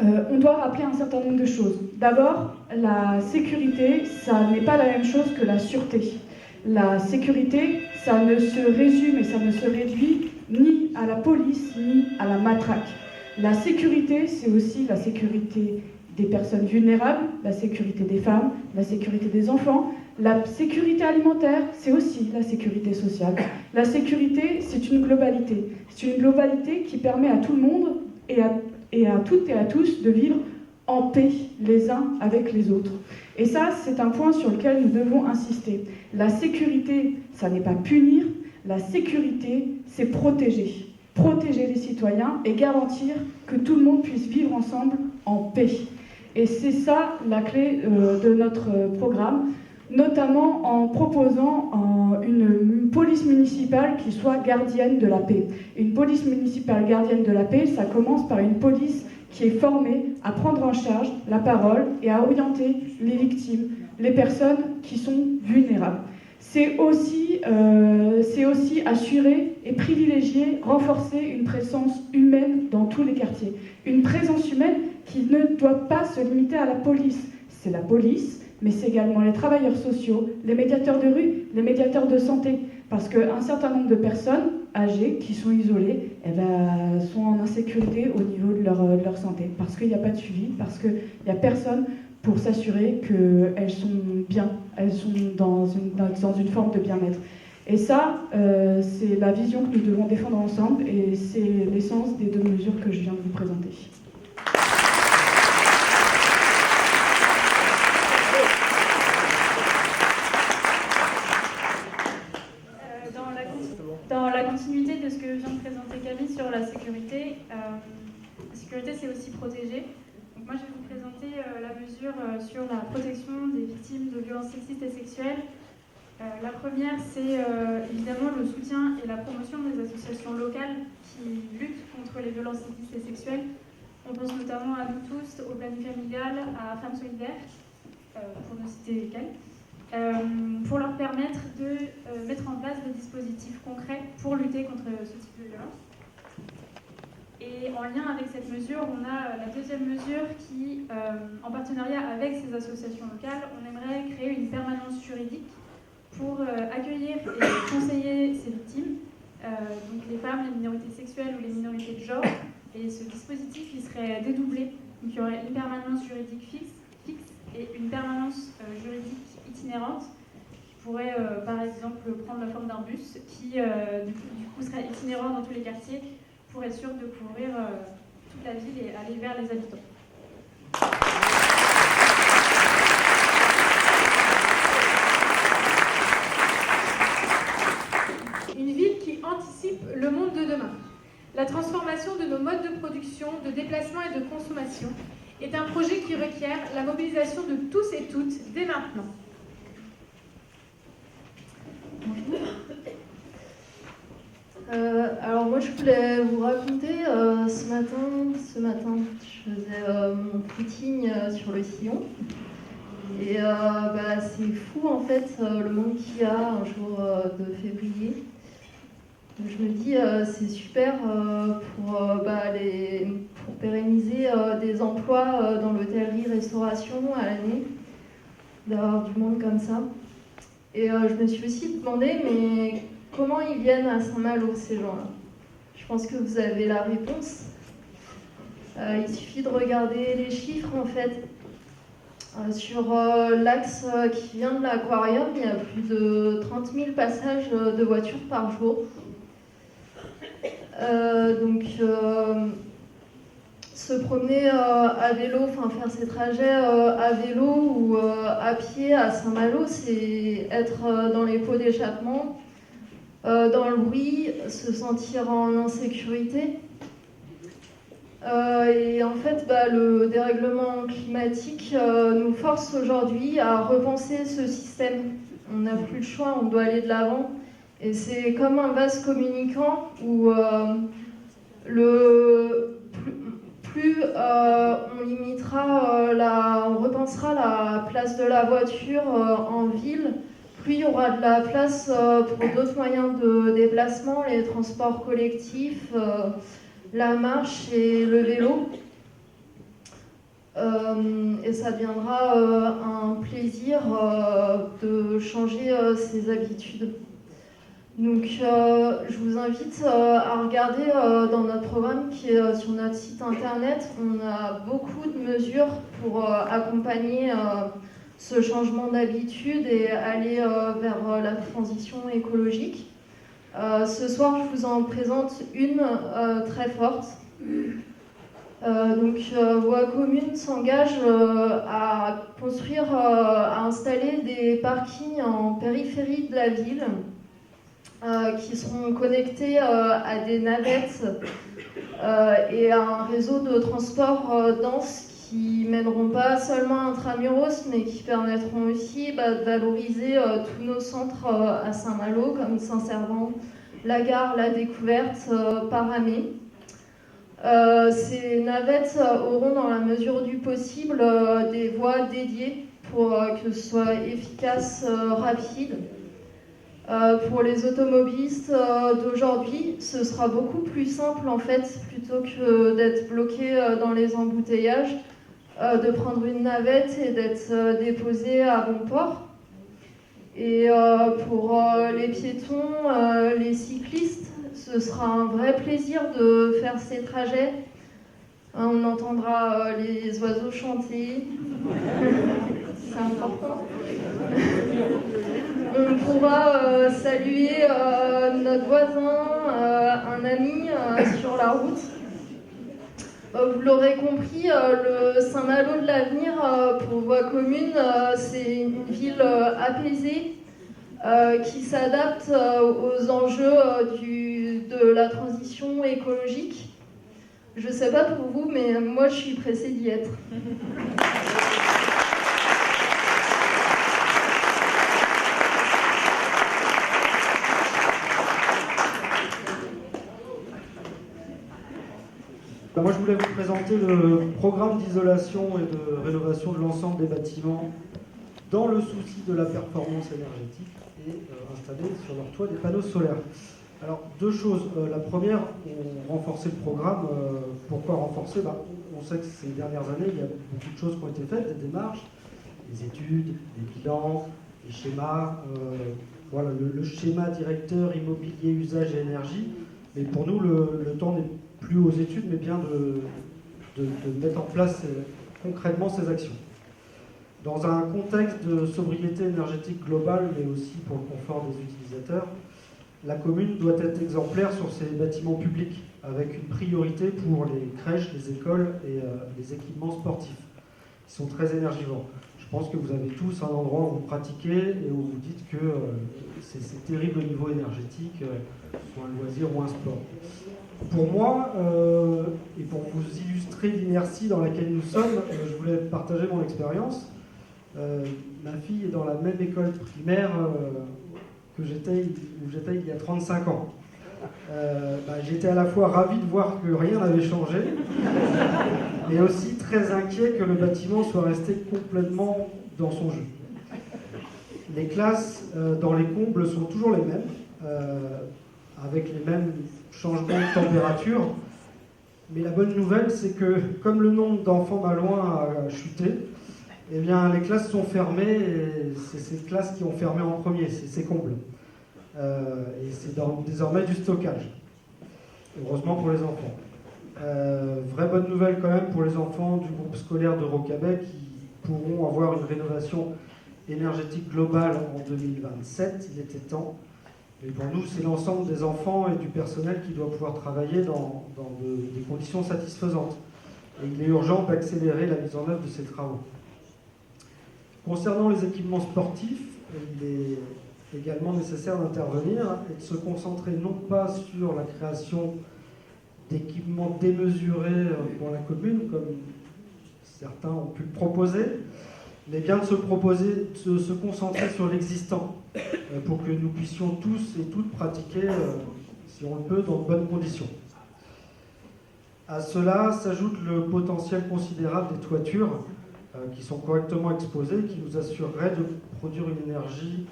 Speaker 13: on doit rappeler un certain nombre de choses. D'abord, la sécurité, ça n'est pas la même chose que la sûreté. La sécurité, ça ne se résume et ça ne se réduit ni à la police, ni à la matraque. La sécurité, c'est aussi la sécurité des personnes vulnérables, la sécurité des femmes, la sécurité des enfants. La sécurité alimentaire, c'est aussi la sécurité sociale. La sécurité, c'est une globalité. C'est une globalité qui permet à tout le monde et à toutes et à tous de vivre en paix les uns avec les autres. Et ça, c'est un point sur lequel nous devons insister. La sécurité, ça n'est pas punir. La sécurité, c'est protéger. Protéger les citoyens et garantir que tout le monde puisse vivre ensemble en paix. Et c'est ça la clé de notre programme, notamment en proposant une police municipale qui soit gardienne de la paix. Une police municipale gardienne de la paix, ça commence par une police qui est formée à prendre en charge la parole et à orienter les victimes, les personnes qui sont vulnérables. C'est aussi assurer et privilégier, renforcer une présence humaine dans tous les quartiers. Une présence humaine qui ne doit pas se limiter à la police. C'est la police, mais c'est également les travailleurs sociaux, les médiateurs de rue, les médiateurs de santé. Parce qu'un certain nombre de personnes âgées qui sont isolées sont en insécurité au niveau de leur santé. Parce qu'il n'y a pas de suivi, parce qu'il n'y a personne pour s'assurer qu'elles sont bien, elles sont dans une forme de bien-être. Et ça, c'est la vision que nous devons défendre ensemble et c'est l'essence des deux mesures que je viens de vous présenter.
Speaker 14: présenter Camille sur la sécurité. La sécurité, c'est aussi protéger. Donc moi, je vais vous présenter la mesure sur la protection des victimes de violences sexistes et sexuelles. La première, c'est évidemment le soutien et la promotion des associations locales qui luttent contre les violences sexistes et sexuelles. On pense notamment à nous tous, au planning familial, à Femmes Solidaires, pour ne citer qu'elles, pour leur permettre de mettre en place des dispositifs concrets pour lutter contre ce type de violence. Et en lien avec cette mesure, on a la deuxième mesure qui, en partenariat avec ces associations locales, on aimerait créer une permanence juridique pour accueillir et conseiller ces victimes, donc les femmes, les minorités sexuelles ou les minorités de genre. Et ce dispositif, il serait dédoublé. Donc il y aurait une permanence juridique fixe et une permanence juridique itinérante qui pourrait, par exemple, prendre la forme d'un bus qui, du coup, serait itinérant dans tous les quartiers pour être sûr de couvrir toute la ville et aller vers les habitants.
Speaker 6: Une ville qui anticipe le monde de demain. La transformation de nos modes de production, de déplacement et de consommation est un projet qui requiert la mobilisation de tous et toutes dès maintenant.
Speaker 15: Alors moi je voulais vous raconter ce matin je faisais mon footing sur le sillon et c'est fou en fait le monde qu'il y a un jour de février. Je me dis c'est super pour pérenniser des emplois dans l'hôtellerie-restauration à l'année, d'avoir du monde comme ça. Et je me suis aussi demandé, mais comment ils viennent à Saint-Malo, ces gens-là? Je pense que vous avez la réponse. Il suffit de regarder les chiffres, en fait. Sur l'axe qui vient de l'aquarium, il y a plus de 30 000 passages de voitures par jour. Se promener à vélo, faire ses trajets à vélo ou à pied à Saint-Malo, c'est être dans les pots d'échappement, dans le bruit, se sentir en insécurité. Et en fait, le dérèglement climatique nous force aujourd'hui à repenser ce système. On n'a plus le choix, on doit aller de l'avant. Et c'est comme un vase communicant où plus on limitera, on repensera la place de la voiture en ville, plus il y aura de la place pour d'autres moyens de déplacement, les transports collectifs, la marche et le vélo. Et ça deviendra un plaisir de changer ses habitudes. Donc je vous invite à regarder dans notre programme qui est sur notre site internet. On a beaucoup de mesures pour accompagner ce changement d'habitude et aller vers la transition écologique. Ce soir, je vous en présente une très forte. Voix Commune s'engage à construire, à installer des parkings en périphérie de la ville qui seront connectés à des navettes et à un réseau de transport dense qui mèneront pas seulement intramuros, mais qui permettront aussi de valoriser tous nos centres à Saint-Malo, comme Saint-Servant, la gare, la Découverte, Paramé. Ces navettes auront, dans la mesure du possible, des voies dédiées pour que ce soit efficace, rapide. Pour les automobilistes d'aujourd'hui, ce sera beaucoup plus simple en fait, plutôt que d'être bloqué dans les embouteillages, de prendre une navette et d'être déposé à bon port. Et pour les piétons, les cyclistes, ce sera un vrai plaisir de faire ces trajets. On entendra les oiseaux chanter, c'est important. On pourra saluer notre voisin, un ami sur la route. Vous l'aurez compris, le Saint-Malo de l'avenir pour Voix Commune, c'est une ville apaisée qui s'adapte aux enjeux de la transition écologique. Je ne sais pas pour vous, mais moi je suis pressée d'y être.
Speaker 16: Moi, je voulais vous présenter le programme d'isolation et de rénovation de l'ensemble des bâtiments dans le souci de la performance énergétique et installer sur leur toit des panneaux solaires. Alors, deux choses. La première, on renforçait le programme. Pourquoi renforcer ? On sait que ces dernières années, il y a beaucoup de choses qui ont été faites, des démarches, des études, des bilans, des schémas. Voilà, le schéma directeur immobilier, usage et énergie. Mais pour nous, le temps n'est plus aux études, mais bien de mettre en place concrètement ces actions. Dans un contexte de sobriété énergétique globale, mais aussi pour le confort des utilisateurs, la commune doit être exemplaire sur ses bâtiments publics, avec une priorité pour les crèches, les écoles et les équipements sportifs, qui sont très énergivores. Je pense que vous avez tous un endroit où vous pratiquez et où vous dites que c'est terrible au niveau énergétique, soit un loisir ou un sport. Pour moi, et pour vous illustrer l'inertie dans laquelle nous sommes, je voulais partager mon expérience. Ma fille est dans la même école primaire où j'étais il y a 35 ans. J'étais à la fois ravi de voir que rien n'avait changé, mais aussi très inquiet que le bâtiment soit resté complètement dans son jeu. Les classes dans les combles sont toujours les mêmes, avec les mêmes changements de température, mais la bonne nouvelle, c'est que comme le nombre d'enfants malouins a chuté, eh bien, les classes sont fermées, et c'est ces classes qui ont fermé en premier, c'est ces combles. Et c'est désormais du stockage. Heureusement pour les enfants. Vraie bonne nouvelle quand même pour les enfants du groupe scolaire de Rocabet qui pourront avoir une rénovation énergétique globale en 2027, il était temps. Mais pour nous, c'est l'ensemble des enfants et du personnel qui doit pouvoir travailler dans des conditions satisfaisantes. Et il est urgent d'accélérer la mise en œuvre de ces travaux. Concernant les équipements sportifs, il est également nécessaire d'intervenir et de se concentrer non pas sur la création d'équipements démesurés pour la commune, comme certains ont pu le proposer, mais bien de se concentrer sur l'existant pour que nous puissions tous et toutes pratiquer, si on le peut, dans de bonnes conditions. À cela s'ajoute le potentiel considérable des toitures qui sont correctement exposées, qui nous assureraient de produire une énergie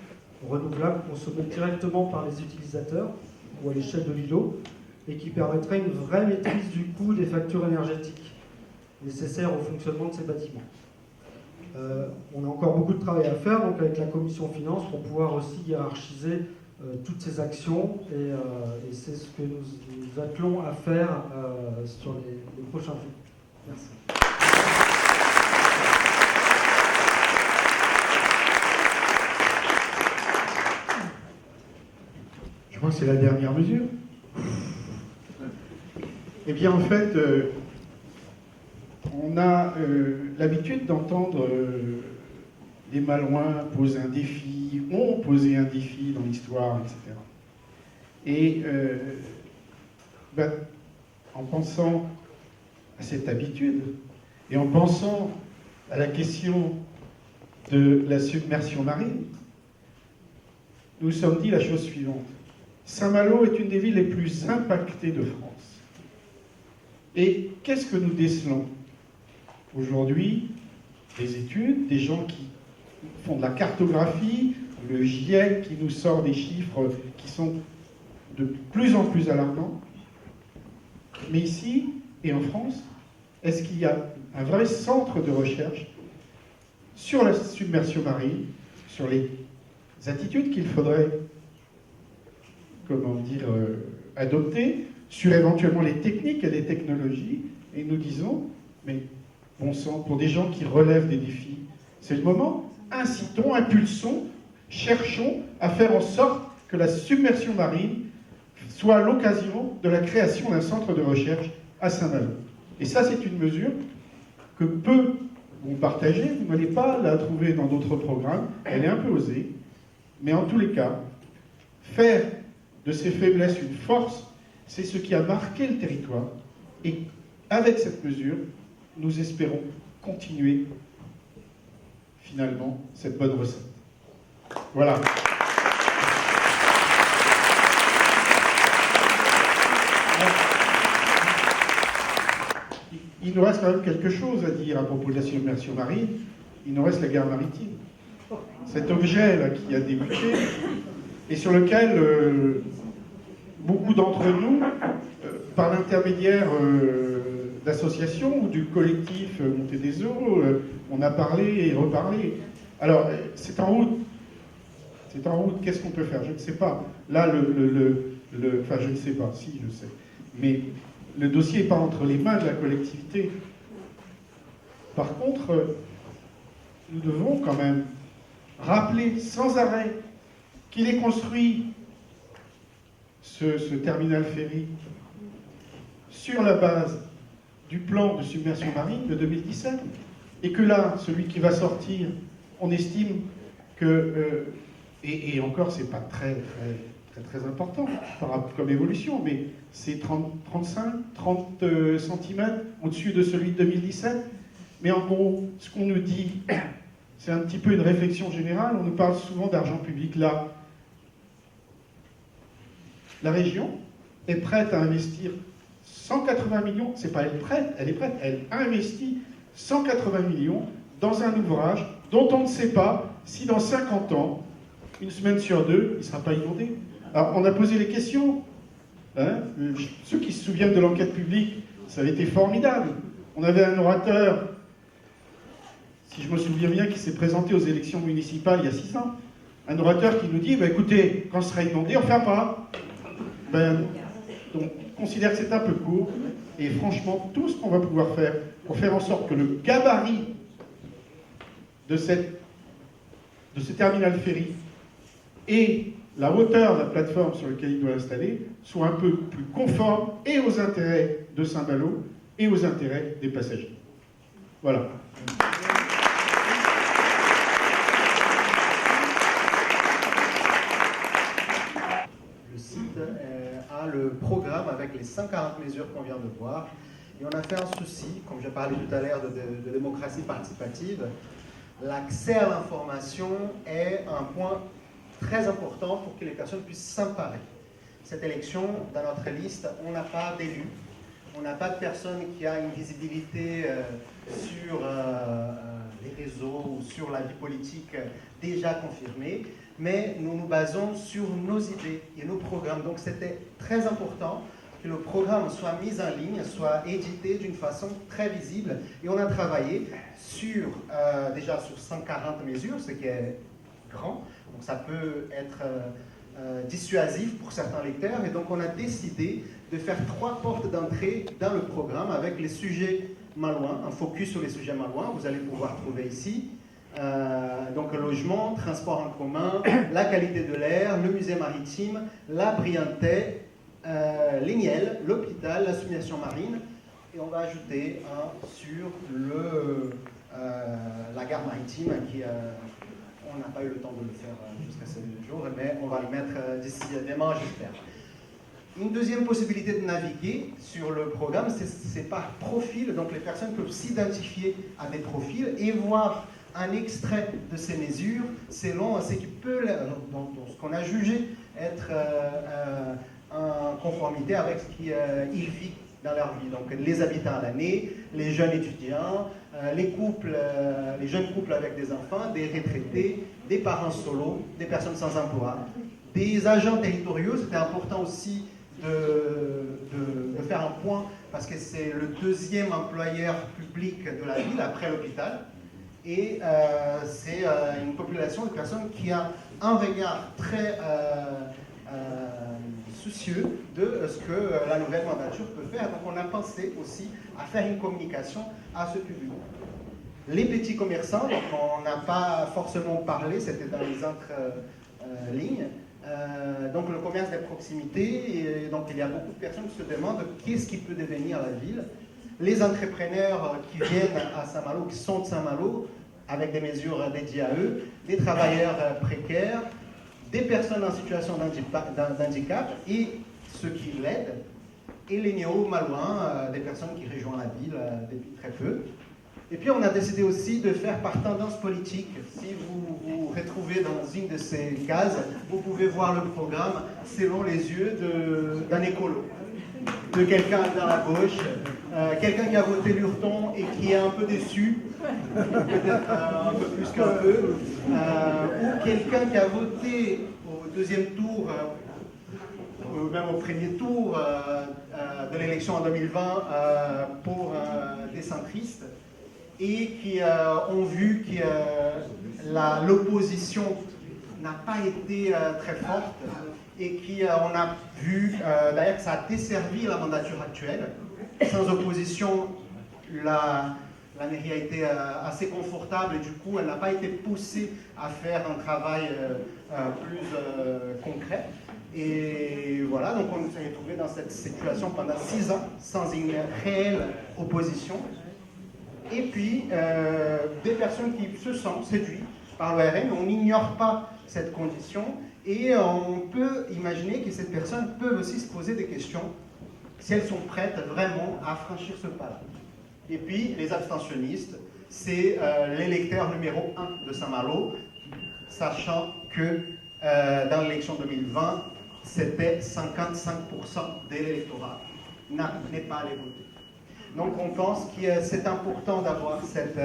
Speaker 16: renouvelable consommée directement par les utilisateurs ou à l'échelle de l'îlot, et qui permettrait une vraie maîtrise du coût des factures énergétiques nécessaires au fonctionnement de ces bâtiments. On a encore beaucoup de travail à faire, donc avec la commission finance, pour pouvoir aussi hiérarchiser toutes ces actions, et c'est ce que nous attelons à faire sur les prochains jours. Merci.
Speaker 1: Je crois que c'est la dernière mesure. Eh bien, en fait, on a l'habitude d'entendre les Malouins poser un défi, ont posé un défi dans l'histoire, etc. Et en pensant à cette habitude, et en pensant à la question de la submersion marine, nous nous sommes dit la chose suivante. Saint-Malo est une des villes les plus impactées de France. Et qu'est-ce que nous décelons aujourd'hui? Des études, des gens qui font de la cartographie, le GIEC qui nous sort des chiffres qui sont de plus en plus alarmants. Mais ici, et en France, est-ce qu'il y a un vrai centre de recherche sur la submersion marine, sur les attitudes qu'il faudrait, adopter, sur éventuellement les techniques et les technologies, et nous disons, mais bon sang, pour des gens qui relèvent des défis, c'est le moment, incitons, impulsons, cherchons à faire en sorte que la submersion marine soit l'occasion de la création d'un centre de recherche à Saint-Malo. Et ça, c'est une mesure que peu vont partager, vous n'allez pas la trouver dans d'autres programmes, elle est un peu osée, mais en tous les cas, faire de ces faiblesses une force c'est ce qui a marqué le territoire. Et avec cette mesure, nous espérons continuer finalement cette bonne recette. Voilà. Il nous reste quand même quelque chose à dire à propos de la submersion marine. Il nous reste la guerre maritime. Cet objet-là qui a débuté et sur lequel beaucoup d'entre nous, par l'intermédiaire d'associations ou du collectif Montée des Eaux, on a parlé et reparlé. Alors, c'est en route. C'est en route. Qu'est-ce qu'on peut faire? Je ne sais pas. Là, enfin, je ne sais pas. Si, je sais. Mais le dossier n'est pas entre les mains de la collectivité. Par contre, nous devons quand même rappeler sans arrêt qu'il est construit, ce terminal ferry, sur la base du plan de submersion marine de 2017, et que là, celui qui va sortir, on estime que, et encore, c'est pas très important comme évolution, mais c'est 30 cm au-dessus de celui de 2017. Mais en gros, ce qu'on nous dit, c'est un petit peu une réflexion générale. On nous parle souvent d'argent public là. La région est prête à investir 180 millions, c'est pas elle prête, elle est prête, elle investit 180 millions dans un ouvrage dont on ne sait pas si dans 50 ans, une semaine sur deux, il ne sera pas inondé. Alors, on a posé les questions. Hein, ceux qui se souviennent de l'enquête publique, ça avait été formidable. On avait un orateur, si je me souviens bien, qui s'est présenté aux élections municipales il y a 6 ans. Un orateur qui nous dit, bah, écoutez, quand ce sera inondé, on ne fait pas. Donc, on considère que c'est un peu court. Et franchement, tout ce qu'on va pouvoir faire pour faire en sorte que le gabarit de ce terminal ferry et la hauteur de la plateforme sur laquelle il doit installer soit un peu plus conforme et aux intérêts de Saint-Malo et aux intérêts des passagers. Voilà.
Speaker 7: Le site a le programme avec les 140 mesures qu'on vient de voir. Et on a fait un souci, comme j'ai parlé tout à l'heure de démocratie participative. L'accès à l'information est un point très important pour que les personnes puissent s'emparer. Cette élection, dans notre liste, on n'a pas d'élus, on n'a pas de personne qui a une visibilité sur les réseaux ou sur la vie politique déjà confirmée, mais nous nous basons sur nos idées et nos programmes. Donc c'était très important que le programme soit mis en ligne, soit édité d'une façon très visible. Et on a travaillé déjà sur 140 mesures, ce qui est grand. Donc ça peut être dissuasif pour certains lecteurs. Et donc on a décidé de faire 3 portes d'entrée dans le programme avec les sujets malouins, un focus sur les sujets malouins. Vous allez pouvoir trouver ici. Donc le logement, transport en commun, la qualité de l'air, le musée maritime, la Briantais, les miels, l'hôpital, la submersion marine. Et on va ajouter un sur la gare maritime qui... on n'a pas eu le temps de le faire jusqu'à ce jour, mais on va le mettre d'ici demain, j'espère. Une deuxième possibilité de naviguer sur le programme, c'est par profil. Donc les personnes peuvent s'identifier à des profils et voir un extrait de ces mesures selon ce qui peut, dans ce qu'on a jugé être en conformité avec ce qu'ils vivent dans leur vie. Donc les habitants à l'année, les jeunes étudiants, les jeunes couples avec des enfants, des retraités, des parents solos, des personnes sans emploi, des agents territoriaux. C'était important aussi de faire un point parce que c'est le 2e employeur public de la ville après l'hôpital. Et c'est une population de personnes qui a un regard très soucieux de ce que la nouvelle mandature peut faire. Donc on a pensé aussi à faire une communication à ce public. Les petits commerçants, donc on n'a pas forcément parlé, c'était dans les autres lignes. Donc le commerce de proximité, et donc il y a beaucoup de personnes qui se demandent qu'est-ce qui peut devenir la ville. Les entrepreneurs qui viennent à Saint-Malo, qui sont de Saint-Malo, avec des mesures dédiées à eux, des travailleurs précaires, des personnes en situation d'handicap et ceux qui l'aident, et les néo-malouins, des personnes qui rejoignent la ville depuis très peu. Et puis on a décidé aussi de faire par tendance politique. Si vous vous retrouvez dans une de ces cases, vous pouvez voir le programme selon les yeux d'un écolo, de quelqu'un dans la gauche, quelqu'un qui a voté Lurton et qui est un peu déçu, peut-être un peu plus qu'un peu, ou quelqu'un qui a voté au deuxième tour, ou même au premier tour de l'élection en 2020 pour des centristes, et qui ont vu que l'opposition n'a pas été très forte, et on a vu d'ailleurs que ça a desservi la mandature actuelle. Sans opposition, la mairie a été assez confortable, et du coup elle n'a pas été poussée à faire un travail plus concret. Et voilà, donc on s'est retrouvé dans cette situation pendant 6 ans sans une réelle opposition. Et puis, des personnes qui se sentent séduites par l'ORN, on n'ignore pas cette condition, et on peut imaginer que ces personnes peuvent aussi se poser des questions si elles sont prêtes vraiment à franchir ce pas-là. Et puis, les abstentionnistes, c'est l'électeur numéro 1 de Saint-Malo, sachant que dans l'élection 2020, c'était 55% de l'électorat n'est pas allé voter. Donc on pense que c'est important d'avoir cette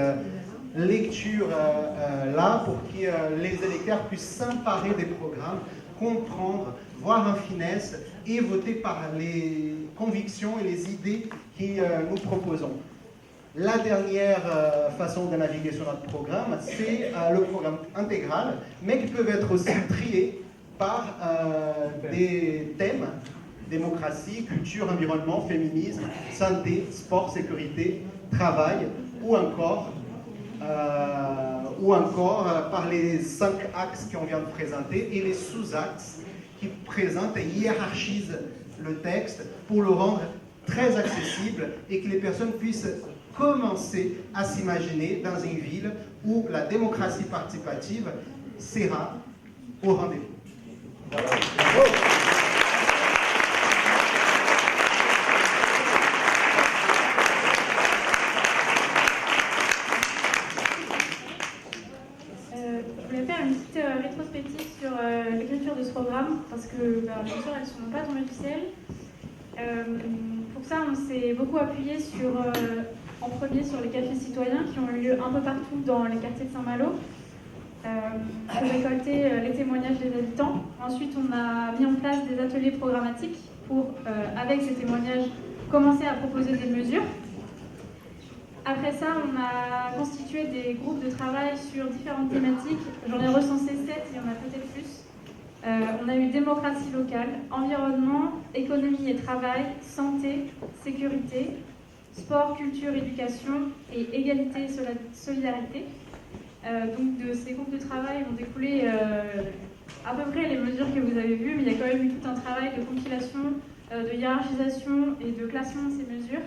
Speaker 7: lecture-là pour que les électeurs puissent s'emparer des programmes, comprendre, voir en finesse et voter par les convictions et les idées que nous proposons. La dernière façon de naviguer sur notre programme, c'est le programme intégral, mais qui peut être aussi trié par des thèmes: démocratie, culture, environnement, féminisme, santé, sport, sécurité, travail, ou encore par les 5 axes qu'on vient de présenter et les sous-axes qui présentent et hiérarchisent le texte pour le rendre très accessible et que les personnes puissent commencer à s'imaginer dans une ville où la démocratie participative sera au rendez-vous. Voilà.
Speaker 14: Je voulais faire une petite rétrospective sur l'écriture de ce programme, parce que bien sûr elles ne sont pas tombées du ciel. Pour ça, on s'est beaucoup appuyé en premier sur les cafés citoyens qui ont eu lieu un peu partout dans les quartiers de Saint-Malo, pour récolter les témoignages des habitants. Ensuite, on a mis en place des ateliers programmatiques pour, avec ces témoignages, commencer à proposer des mesures. Après ça, on a constitué des groupes de travail sur différentes thématiques. J'en ai recensé 7, il y en a peut-être plus. On a eu démocratie locale, environnement, économie et travail, santé, sécurité, sport, culture, éducation et égalité et solidarité. Donc de ces groupes de travail ont découlé à peu près les mesures que vous avez vues, mais il y a quand même eu tout un travail de compilation, de hiérarchisation et de classement de ces mesures.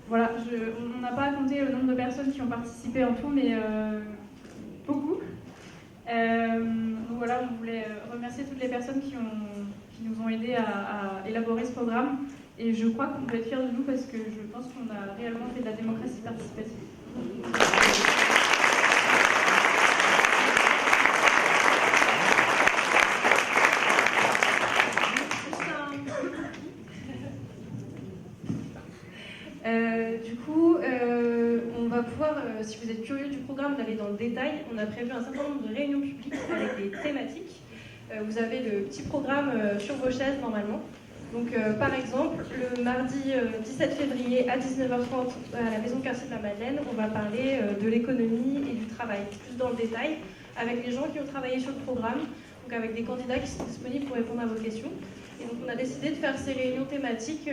Speaker 14: Voilà, on n'a pas compté le nombre de personnes qui ont participé en tout, mais beaucoup. Donc voilà, on voulait remercier toutes les personnes qui nous ont aidés à élaborer ce programme. Et je crois qu'on peut être fiers de nous parce que je pense qu'on a réellement fait de la démocratie participative.
Speaker 10: Du coup, on va pouvoir, si vous êtes curieux du programme, d'aller dans le détail. On a prévu un certain nombre de réunions publiques avec des thématiques. Vous avez le petit programme sur vos chaises normalement. Donc, par exemple, le mardi 17 février à 19h30 à la Maison Quartier de la Madeleine, on va parler de l'économie et du travail, plus dans le détail, avec les gens qui ont travaillé sur le programme, donc avec des candidats qui sont disponibles pour répondre à vos questions. Et donc, on a décidé de faire ces réunions thématiques,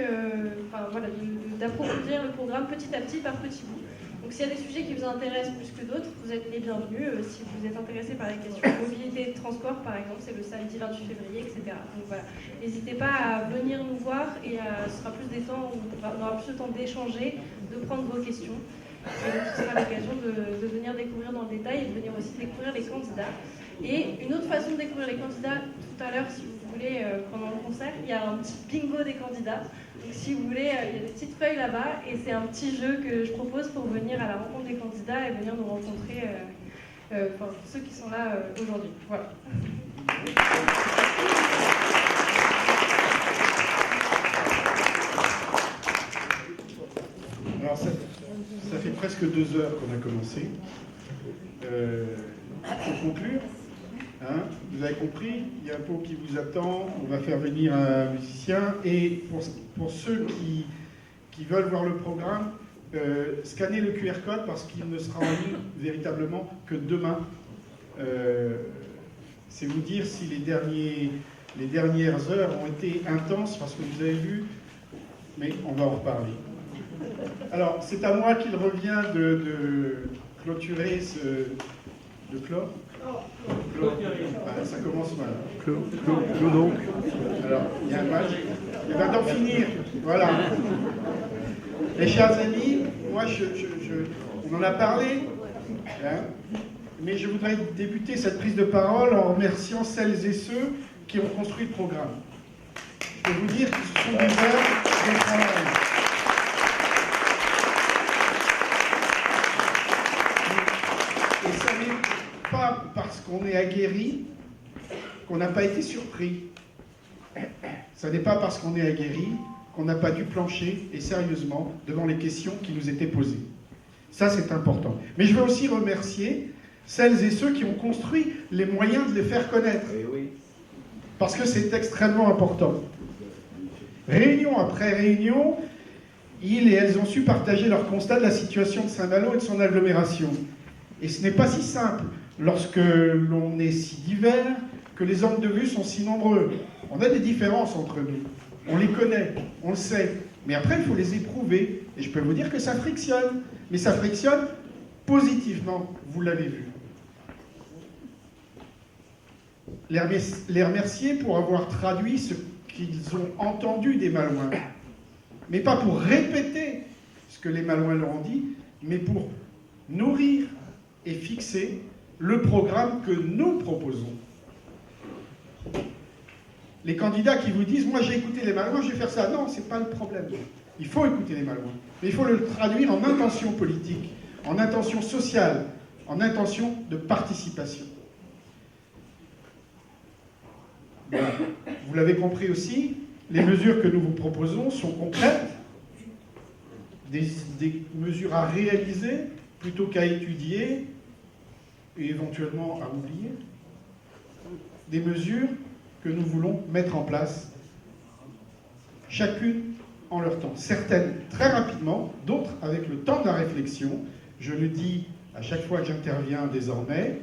Speaker 10: d'approfondir le programme petit à petit, par petits bouts. Donc, s'il y a des sujets qui vous intéressent plus que d'autres, vous êtes les bienvenus. Si vous êtes intéressé par les questions de mobilité et de transport, par exemple, c'est le samedi 28 février, etc. Donc voilà, n'hésitez pas à venir nous voir et ce sera plus des temps où on aura plus de temps d'échanger, de prendre vos questions. Et donc, ce sera l'occasion de venir découvrir dans le détail et de venir aussi découvrir les candidats. Et une autre façon de découvrir les candidats, tout à l'heure, si vous voulez, pendant le concert, il y a un petit bingo des candidats. Donc si vous voulez, il y a des petites feuilles là-bas et c'est un petit jeu que je propose pour venir à la rencontre des candidats et venir nous rencontrer, ceux qui sont là aujourd'hui. Voilà.
Speaker 1: Alors ça fait presque 2 heures qu'on a commencé. Pour conclure, hein, vous avez compris, il y a un pot qui vous attend, on va faire venir un musicien, et pour ceux qui veulent voir le programme, scannez le QR code parce qu'il ne sera en ligne véritablement que demain. C'est vous dire si les dernières heures ont été intenses parce que vous avez vu, mais on va en reparler. Alors, c'est à moi qu'il revient de clôturer de clore. Ah, ça commence mal.
Speaker 12: Clos donc.
Speaker 1: Alors, il y a un match. Et bien d'en finir. Voilà. Les chers amis, moi, on en a parlé, hein, mais je voudrais débuter cette prise de parole en remerciant celles et ceux qui ont construit le programme. Je peux vous dire que ce sont des heures de travail. Et ça n'est pas parce qu'on est aguerri qu'on n'a pas été surpris. Ça n'est pas parce qu'on est aguerri qu'on n'a pas dû plancher, et sérieusement, devant les questions qui nous étaient posées. Ça, c'est important. Mais je veux aussi remercier celles et ceux qui ont construit les moyens de les faire connaître. Parce que c'est extrêmement important. Réunion après réunion, ils et elles ont su partager leur constat de la situation de Saint-Malo et de son agglomération. Et ce n'est pas si simple lorsque l'on est si divers, que les angles de vue sont si nombreux. On a des différences entre nous. On les connaît, on le sait. Mais après, il faut les éprouver. Et je peux vous dire que ça frictionne. Mais ça frictionne positivement, vous l'avez vu. Les remercier pour avoir traduit ce qu'ils ont entendu des Malouins. Mais pas pour répéter ce que les Malouins leur ont dit, mais pour nourrir et fixer le programme que nous proposons. Les candidats qui vous disent « moi j'ai écouté les Malouins, je vais faire ça », non, ce n'est pas le problème. Il faut écouter les Malouins, mais il faut le traduire en intention politique, en intention sociale, en intention de participation. Voilà. Vous l'avez compris aussi, les mesures que nous vous proposons sont concrètes, des mesures à réaliser plutôt qu'à étudier et éventuellement à oublier, des mesures que nous voulons mettre en place, chacune en leur temps. Certaines très rapidement, d'autres avec le temps de la réflexion. Je le dis à chaque fois que j'interviens désormais,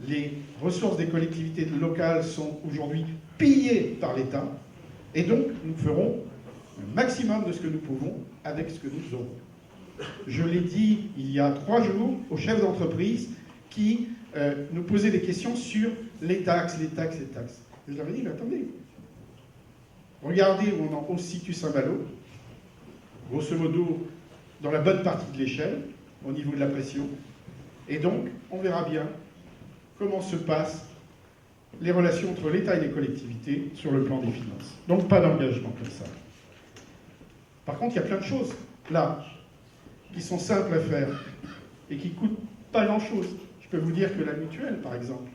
Speaker 1: les ressources des collectivités locales sont aujourd'hui pillées par l'État, et donc nous ferons le maximum de ce que nous pouvons avec ce que nous aurons. Je l'ai dit il y a 3 jours aux chefs d'entreprise qui nous posaient des questions sur les taxes. Je leur ai dit, mais attendez, regardez où on se situe Saint-Malo, grosso modo dans la bonne partie de l'échelle, au niveau de la pression, et donc on verra bien comment se passent les relations entre l'État et les collectivités sur le plan des finances. Donc pas d'engagement comme ça. Par contre, il y a plein de choses, là, qui sont simples à faire, et qui ne coûtent pas grand-chose. Je peux vous dire que la mutuelle, par exemple,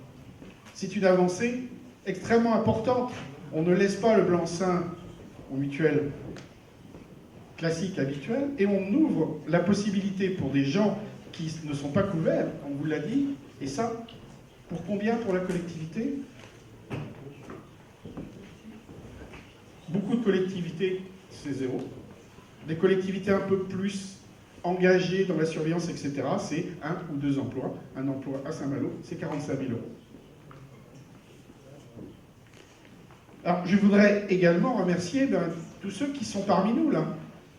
Speaker 1: c'est une avancée extrêmement importante. On ne laisse pas le blanc-seing aux mutuelles classiques, habituelles, et on ouvre la possibilité pour des gens qui ne sont pas couverts, on vous l'a dit, et ça, pour combien pour la collectivité? Beaucoup de collectivités, c'est 0. Des collectivités un peu plus engagées dans la surveillance, etc., c'est 1 ou 2 emplois. Un emploi à Saint-Malo, c'est 45 000 €. Alors, je voudrais également remercier tous ceux qui sont parmi nous, là,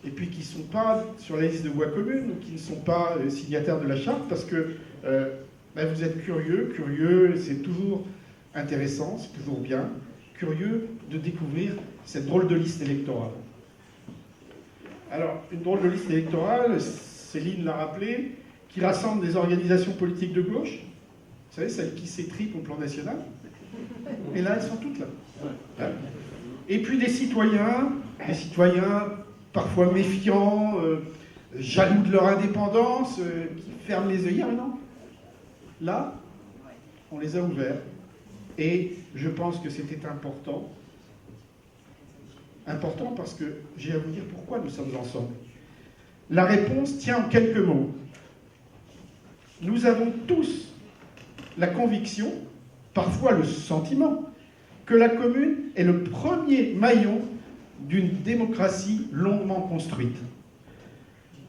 Speaker 1: et puis qui ne sont pas sur la liste de voix communes, ou qui ne sont pas signataires de la charte, parce que vous êtes curieux, c'est toujours intéressant, c'est toujours bien, curieux de découvrir cette drôle de liste électorale. Alors, une drôle de liste électorale, Céline l'a rappelé, qui rassemble des organisations politiques de gauche, vous savez, celles qui s'étripent au plan national, et là, elles sont toutes là. Hein? Et puis des citoyens parfois méfiants, jaloux de leur indépendance, qui ferment les œillères. Non. Là, on les a ouverts. Et je pense que c'était important. Important parce que j'ai à vous dire pourquoi nous sommes ensemble. La réponse tient en quelques mots. Nous avons tous la conviction, parfois le sentiment, que la commune est le premier maillon d'une démocratie longuement construite.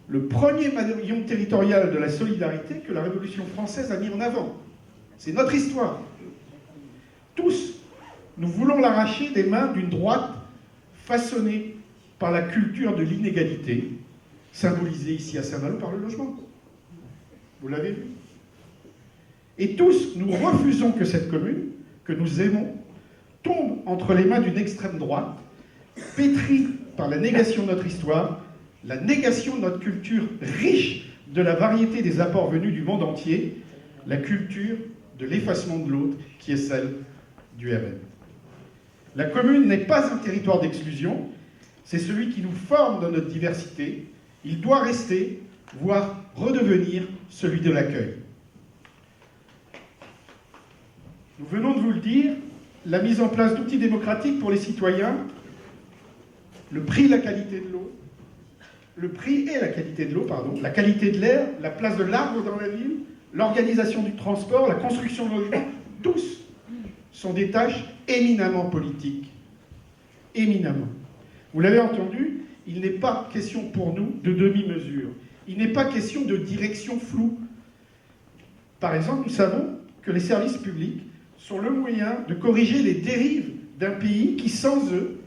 Speaker 1: Le premier maillon territorial de la solidarité que la Révolution française a mis en avant. C'est notre histoire. Tous, nous voulons l'arracher des mains d'une droite façonnée par la culture de l'inégalité, symbolisée ici à Saint-Malo par le logement. Vous l'avez vu. Et tous, nous refusons que cette commune, que nous aimons, tombe entre les mains d'une extrême droite, pétrie par la négation de notre histoire, la négation de notre culture riche de la variété des apports venus du monde entier, la culture de l'effacement de l'autre, qui est celle du RN. La commune n'est pas un territoire d'exclusion, c'est celui qui nous forme dans notre diversité. Il doit rester, voire redevenir celui de l'accueil. Nous venons de vous le dire, la mise en place d'outils démocratiques pour les citoyens, le prix et la qualité de l'eau, la qualité de l'air, la place de l'arbre dans la ville, l'organisation du transport, la construction de logements, tous sont des tâches éminemment politiques. Éminemment. Vous l'avez entendu, il n'est pas question pour nous de demi-mesure. Il n'est pas question de direction floue. Par exemple, nous savons que les services publics sont le moyen de corriger les dérives d'un pays qui, sans eux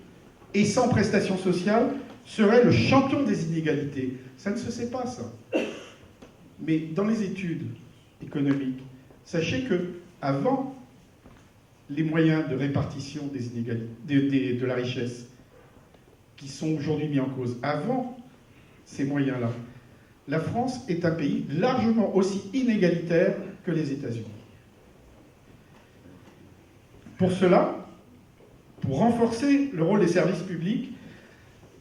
Speaker 1: et sans prestations sociales, serait le champion des inégalités. Ça ne se sait pas, ça. Mais dans les études économiques, sachez que avant les moyens de répartition des inégalités, de la richesse, qui sont aujourd'hui mis en cause, avant ces moyens-là, la France est un pays largement aussi inégalitaire que les États-Unis. Pour cela, pour renforcer le rôle des services publics,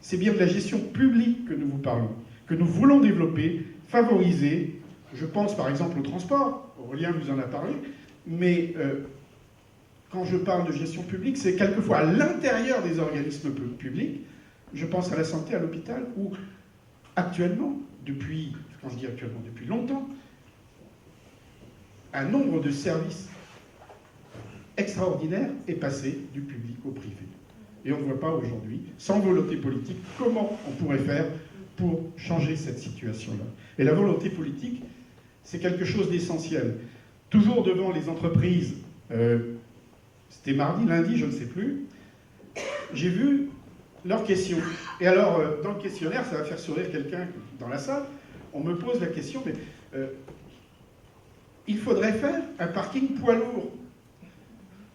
Speaker 1: c'est bien de la gestion publique que nous vous parlons, que nous voulons développer, favoriser. Je pense par exemple au transport, Aurélien vous en a parlé, mais quand je parle de gestion publique, c'est quelquefois à l'intérieur des organismes publics. Je pense à la santé, à l'hôpital, où actuellement, depuis longtemps, un nombre de services extraordinaire est passé du public au privé. Et on ne voit pas aujourd'hui, sans volonté politique, comment on pourrait faire pour changer cette situation-là. Et la volonté politique, c'est quelque chose d'essentiel. Toujours devant les entreprises, c'était mardi, lundi, je ne sais plus, j'ai vu leurs questions. Et alors, dans le questionnaire, ça va faire sourire quelqu'un dans la salle, on me pose la question, mais il faudrait faire un parking poids lourd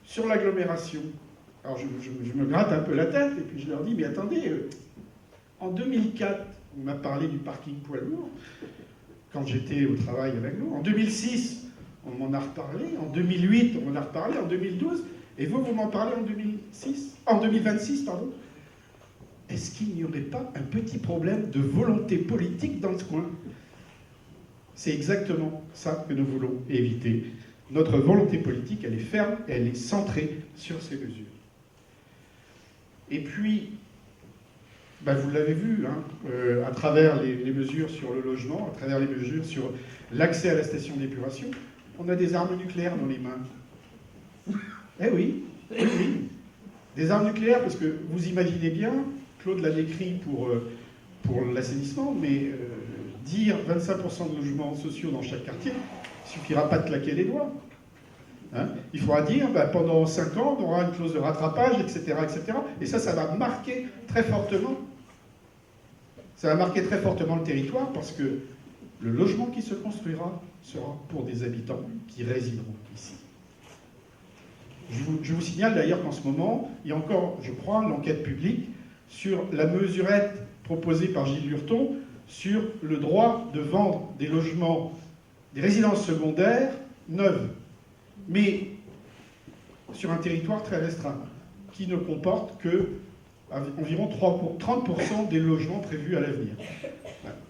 Speaker 1: sur l'agglomération. Alors je me gratte un peu la tête et puis je leur dis, mais attendez, en 2004, on m'a parlé du parking poids lourd, quand j'étais au travail avec nous. En 2006, on m'en a reparlé. En 2008, on m'en a reparlé. En 2012, et vous m'en parlez en 2026, pardon. Est-ce qu'il n'y aurait pas un petit problème de volonté politique dans ce coin? C'est exactement ça que nous voulons éviter. Notre volonté politique, elle est ferme, elle est centrée sur ces mesures. Et puis, vous l'avez vu, à travers les mesures sur le logement, à travers les mesures sur l'accès à la station d'épuration, on a des armes nucléaires dans les mains. Eh oui, des armes nucléaires, parce que vous imaginez bien, Claude l'a décrit pour l'assainissement, mais dire 25% de logements sociaux dans chaque quartier, il ne suffira pas de claquer les doigts. Il faudra dire, pendant 5 ans, on aura une clause de rattrapage, etc., etc. Et ça va marquer très fortement. Ça va marquer très fortement le territoire parce que le logement qui se construira sera pour des habitants qui résideront ici. Je vous signale d'ailleurs qu'en ce moment, il y a encore, je crois, l'enquête publique sur la mesurette proposée par Gilles Lurton sur le droit de vendre des logements, des résidences secondaires neuves, mais sur un territoire très restreint, qui ne comporte que environ 30% des logements prévus à l'avenir.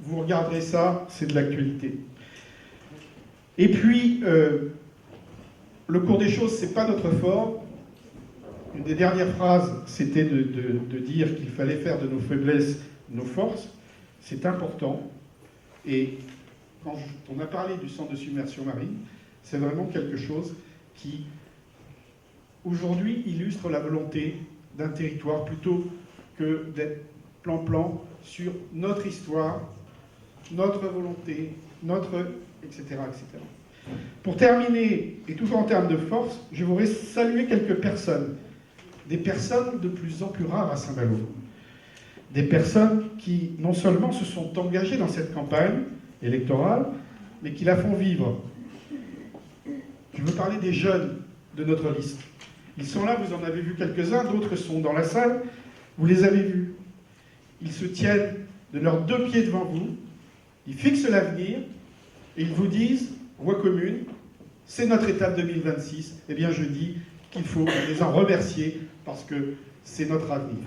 Speaker 1: Vous regarderez ça, c'est de l'actualité. Et puis, le cours des choses, c'est pas notre fort. Une des dernières phrases, c'était de dire qu'il fallait faire de nos faiblesses nos forces. C'est important. Et quand on a parlé du centre de submersion marine, c'est vraiment quelque chose qui, aujourd'hui, illustre la volonté d'un territoire plutôt que d'être plan-plan sur notre histoire, notre volonté, etc., etc. Pour terminer, et toujours en termes de force, je voudrais saluer quelques personnes, des personnes de plus en plus rares à Saint-Malo, des personnes qui non seulement se sont engagées dans cette campagne électorale, mais qui la font vivre. Je veux parler des jeunes de notre liste. Ils sont là, vous en avez vu quelques-uns, d'autres sont dans la salle, vous les avez vus. Ils se tiennent de leurs 2 pieds devant vous, ils fixent l'avenir, et ils vous disent, Voix commune, c'est notre étape 2026. Eh bien, je dis qu'il faut les en remercier parce que c'est notre avenir.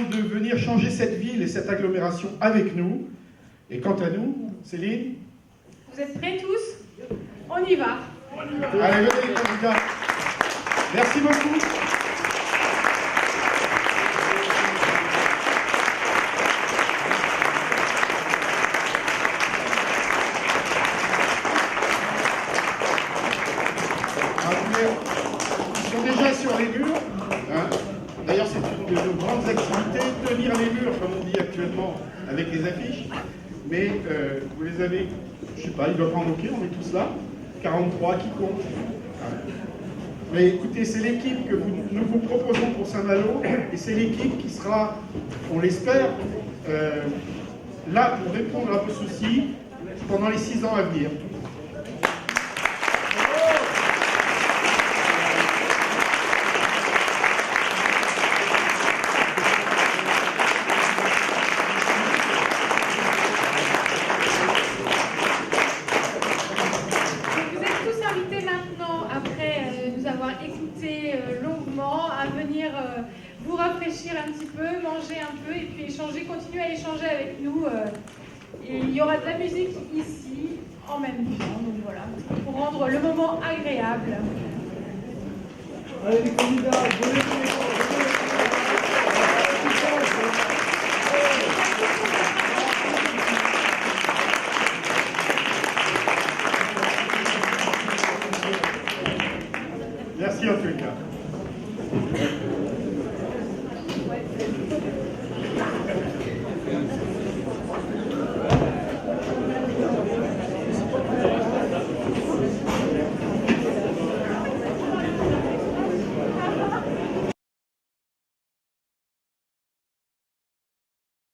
Speaker 1: De venir changer cette ville et cette agglomération avec nous. Et quant à nous, Céline?
Speaker 6: Vous êtes prêts tous? On y va.
Speaker 1: Allez, venez les candidats. Merci beaucoup. Ils sont déjà sur les murs. Hein. D'ailleurs, c'est une de nos grandes activités, tenir les murs, comme on dit actuellement, avec les affiches. Mais vous les avez, je sais pas, ils doivent en manquer, on est tous là. 43 qui comptent. Mais écoutez, c'est l'équipe que nous vous proposons pour Saint-Malo, et c'est l'équipe qui sera, on l'espère, là pour répondre à vos soucis pendant les 6 ans à venir.
Speaker 6: Vous rafraîchir un petit peu, manger un peu et puis échanger, continuer à échanger avec nous. Et il y aura de la musique ici en même temps, donc voilà, pour rendre le moment agréable.
Speaker 11: Allez les candidats,
Speaker 1: merci en tout cas.